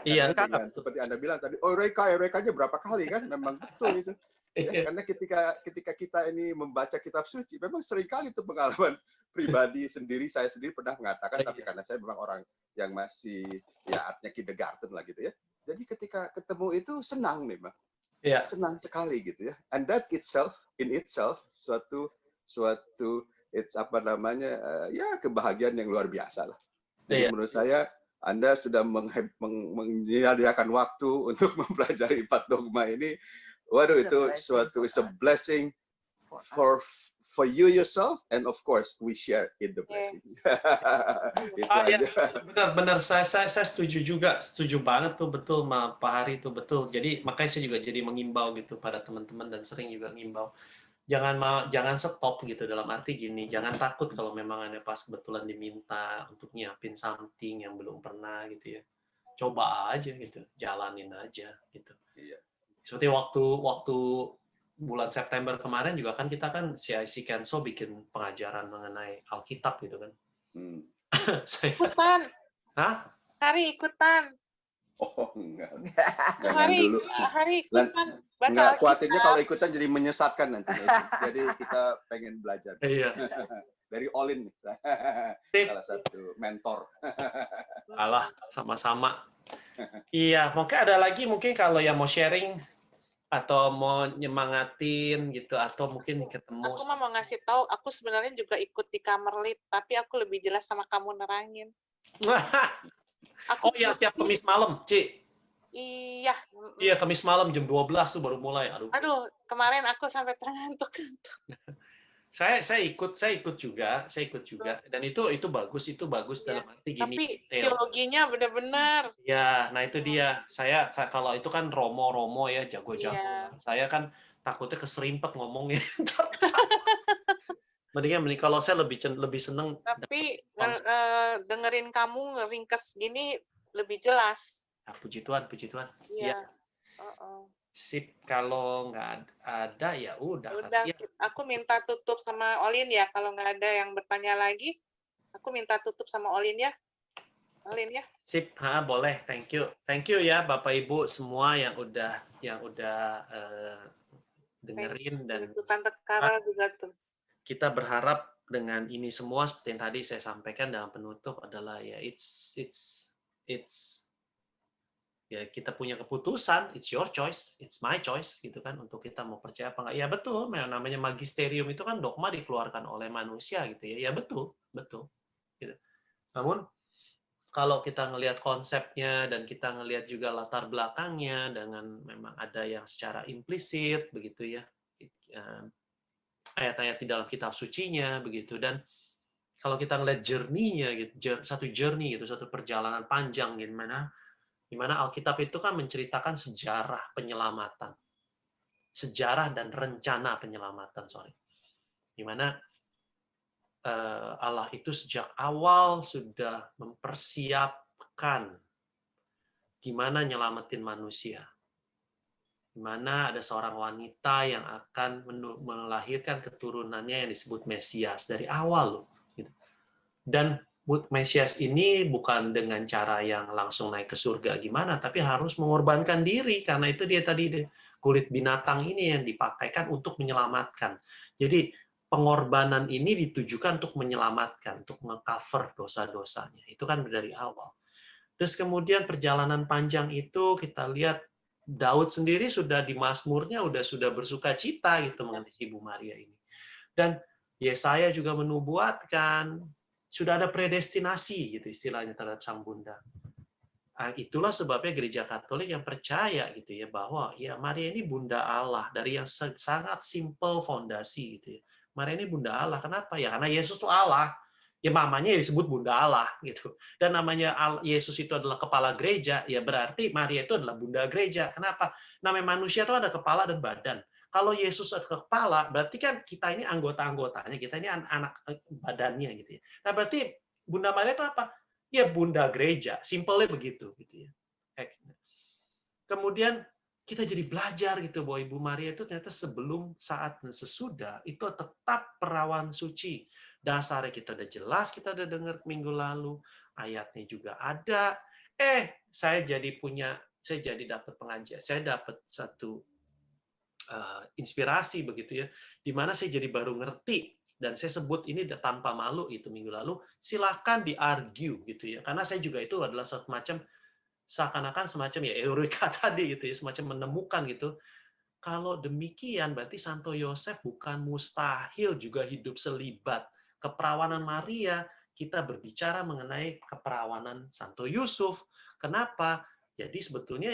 Iya, Karena dengan seperti Anda bilang tadi, Eurekanya berapa kali kan? Memang betul itu. Ya, karena ketika kita ini membaca kitab suci, memang seringkali itu pengalaman pribadi sendiri, saya sendiri pernah mengatakan, tapi karena saya memang orang yang masih, ya artinya kindergarten lah gitu ya. Jadi ketika ketemu itu senang memang. Iya. Senang sekali gitu ya. And that in itself, suatu it's apa namanya, ya kebahagiaan yang luar biasa lah. Jadi menurut saya, Anda sudah menyediakan waktu untuk mempelajari 4 dogma ini. Waduh, itu suatu is a blessing for you yourself, and of course we share in the blessing. Itu aja. Benar, saya setuju banget tuh, betul Pak Hari itu betul. Jadi makanya saya juga jadi mengimbau gitu pada teman-teman, dan sering juga ngimbau. Jangan stop gitu, dalam arti gini, jangan takut kalau memang Anda pas kebetulan diminta untuk nyiapin something yang belum pernah gitu ya. Coba aja gitu, jalanin aja gitu. Iya. Seperti waktu bulan September kemarin juga kan kita kan CIC Kenso bikin pengajaran mengenai Alkitab gitu kan. Ikutan. Hah? Hari ikutan. Oh enggak. Hari ikutan. Enggak, khawatirnya kalau ikutan jadi menyesatkan nanti. Jadi kita pengen belajar. Iya. Dari Olin, salah satu mentor. Alah, sama-sama. Iya, mungkin ada lagi mungkin kalau yang mau sharing atau mau nyemangatin gitu, atau mungkin ketemu. Aku mau ngasih tahu, aku sebenarnya juga ikut di Kamerlit, tapi aku lebih jelas sama kamu nerangin. Oh iya, tiap Kamis malam, Ci. Iya. Iya, Kamis malam jam 12 tuh baru mulai. Aduh, kemarin aku sampai terngantuk-ngantuk. Saya ikut juga, dan itu bagus dalam arti gini. Tapi teologinya benar-benar. Ya, nah itu dia. Saya kalau itu kan romo ya, jago-jago. Iya. Saya kan takutnya keserimpet ngomongnya. Mending kalau saya lebih seneng. Tapi dengerin kamu ngeringkes gini lebih jelas. Nah, puji Tuhan. Iya. Sip, kalau nggak ada ya udah. Aku minta tutup sama Olin ya. Kalau nggak ada yang bertanya lagi, aku minta tutup sama Olin ya. Olin ya. Sip, boleh. Thank you ya Bapak Ibu semua yang udah dengerin, dan juga tuh. Kita berharap dengan ini semua seperti yang tadi saya sampaikan dalam penutup adalah ya it's ya kita punya keputusan, it's your choice, it's my choice gitu kan, untuk kita mau percaya apa enggak. Ya betul, namanya magisterium itu kan dogma dikeluarkan oleh manusia gitu ya. Ya betul gitu. Namun kalau kita ngelihat konsepnya dan kita ngelihat juga latar belakangnya, dengan memang ada yang secara implisit begitu ya, ayat-ayat di dalam kitab sucinya begitu, dan kalau kita ngelihat journey-nya gitu, satu perjalanan panjang di mana Alkitab itu kan menceritakan sejarah penyelamatan. Sejarah dan rencana penyelamatan, di mana Allah itu sejak awal sudah mempersiapkan gimana nyelamatin manusia. Di mana ada seorang wanita yang akan melahirkan keturunannya yang disebut Mesias dari awal loh. Dan Mesias ini bukan dengan cara yang langsung naik ke surga gimana, tapi harus mengorbankan diri, karena itu dia tadi kulit binatang ini yang dipakaikan untuk menyelamatkan. Jadi pengorbanan ini ditujukan untuk menyelamatkan, untuk meng-cover dosa-dosanya. Itu kan dari awal. Terus kemudian perjalanan panjang itu kita lihat Daud sendiri sudah di Mazmurnya sudah bersuka cita gitu mengenai Ibu Maria ini. Dan Yesaya juga menubuatkan sudah ada predestinasi gitu istilahnya terhadap Sang Bunda. Itulah sebabnya Gereja Katolik yang percaya gitu ya, bahwa ya Maria ini Bunda Allah dari yang sangat simple fondasi gitu ya. Maria ini Bunda Allah. Kenapa? Ya karena Yesus itu Allah. Ya mamanya disebut Bunda Allah gitu. Dan namanya Yesus itu adalah kepala gereja, ya berarti Maria itu adalah Bunda gereja. Kenapa? Namanya manusia itu ada kepala dan badan. Kalau Yesus ada kepala, berarti kan kita ini anggota-anggotanya, kita ini anak badannya gitu ya. Nah, berarti Bunda Maria itu apa? Ya Bunda gereja, simpelnya begitu gitu ya. Kemudian kita jadi belajar gitu bahwa Ibu Maria itu ternyata sebelum, saat, dan sesudah itu tetap perawan suci. Dasarnya kita udah jelas, kita udah dengar minggu lalu, ayatnya juga ada. Saya jadi dapat pengajar, saya dapat satu inspirasi begitu ya, di mana saya jadi baru ngerti, dan saya sebut ini tanpa malu itu minggu lalu, silahkan di-argue gitu ya, karena saya juga itu adalah suatu macam seakan-akan semacam ya eureka tadi gitu ya, semacam menemukan gitu. Kalau demikian berarti Santo Yosef bukan mustahil juga hidup selibat keperawanan Maria. Kita berbicara mengenai keperawanan Santo Yusuf. Kenapa? Jadi sebetulnya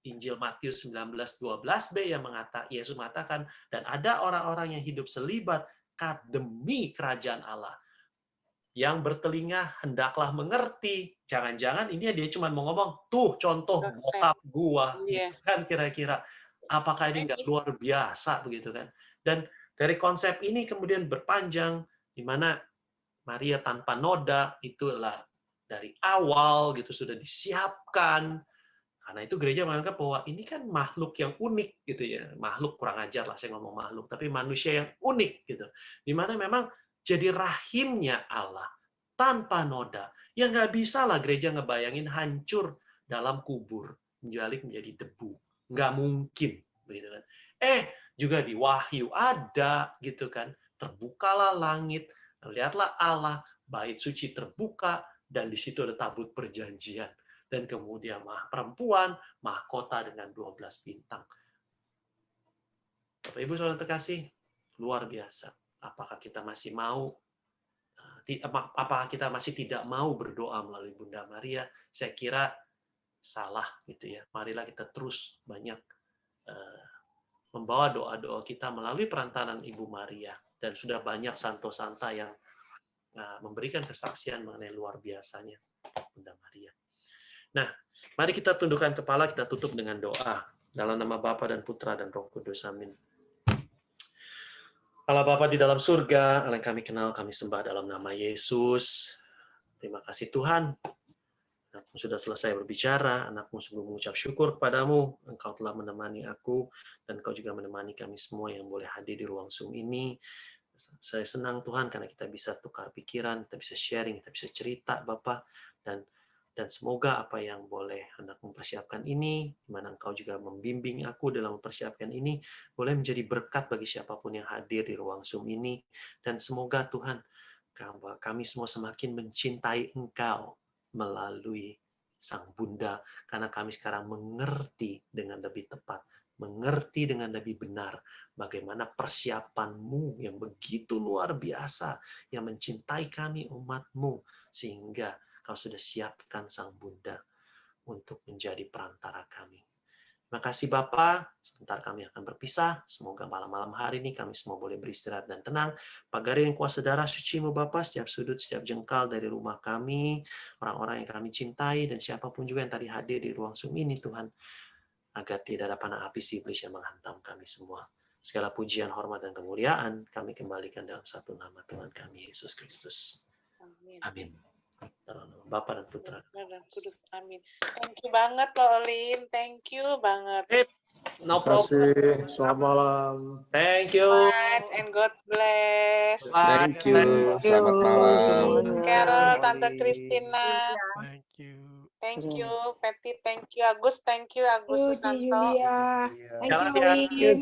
Injil Matius 19:12b yang Yesus mengatakan, dan ada orang-orang yang hidup selibat demi kerajaan Allah. Yang bertelinga hendaklah mengerti. Jangan-jangan ini dia cuma mau ngomong, tuh contoh bokap gua, gitu kan kira-kira. Apakah ini nggak luar biasa begitu kan? Dan dari konsep ini kemudian berpanjang, di mana Maria tanpa noda itu adalah dari awal gitu sudah disiapkan. Karena itu gereja menganggap bahwa ini kan makhluk yang unik gitu ya. Makhluk kurang ajar lah saya ngomong makhluk, tapi manusia yang unik gitu. Di mana memang jadi rahimnya Allah tanpa noda. Ya nggak bisa lah gereja ngebayangin hancur dalam kubur, menjadi debu. Nggak mungkin begitu kan. Juga di Wahyu ada gitu kan. Terbukalah langit, lihatlah Allah, bait suci terbuka, dan di situ ada tabut perjanjian. Dan kemudian perempuan, mahkota dengan 12 bintang. Bapak Ibu Saudara terkasih, luar biasa. Apakah kita masih tidak mau berdoa melalui Bunda Maria? Saya kira salah gitu ya. Marilah kita terus banyak membawa doa-doa kita melalui perantaraan Ibu Maria, dan sudah banyak santo-santa yang memberikan kesaksian mengenai luar biasanya Bunda Maria. Nah, mari kita tundukkan kepala, kita tutup dengan doa. Dalam nama Bapa dan Putra dan Roh Kudus, amin. Allah Bapa di dalam surga, Allah yang kami kenal, kami sembah dalam nama Yesus. Terima kasih Tuhan. Anakmu sudah selesai berbicara, anakmu sungguh mengucap syukur kepadamu. Engkau telah menemani aku, dan Engkau juga menemani kami semua yang boleh hadir di ruang Zoom ini. Saya senang Tuhan karena kita bisa tukar pikiran, kita bisa sharing, kita bisa cerita Bapa, dan semoga apa yang boleh Anak mempersiapkan ini, di mana Engkau juga membimbing aku dalam mempersiapkan ini, boleh menjadi berkat bagi siapapun yang hadir di ruang Zoom ini. Dan semoga Tuhan, kami semua semakin mencintai Engkau melalui Sang Bunda, karena kami sekarang mengerti dengan lebih tepat, mengerti dengan lebih benar bagaimana persiapan-Mu yang begitu luar biasa, yang mencintai kami umat-Mu, sehingga Kau sudah siapkan Sang Bunda untuk menjadi perantara kami. Terima kasih Bapa. Sebentar kami akan berpisah. Semoga malam-malam hari ini kami semua boleh beristirahat dan tenang. Pagari yang kuasa darah suci-Mu Bapa, setiap sudut, setiap jengkal dari rumah kami, orang-orang yang kami cintai, dan siapapun juga yang tadi hadir di ruang Zoom ini Tuhan, agar tidak ada panah api iblis yang menghantam kami semua. Segala pujian, hormat, dan kemuliaan kami kembalikan dalam satu nama Tuhan kami, Yesus Kristus. Amin. Dalam nama Bapa dan Putra. Amin. Thank you banget loh, Lin. Thank you banget. No Terima kasih. problem. Selamat malam. Thank you. Bye, and God bless. Bye. Thank you. Selamat malam. Carol, Tante Christina. Thank you. Thank you, Patty. Thank you, Agus. Thank you, Agus Di Susanto. Yulia. Iya. Thank Jalan you, ya. Lin.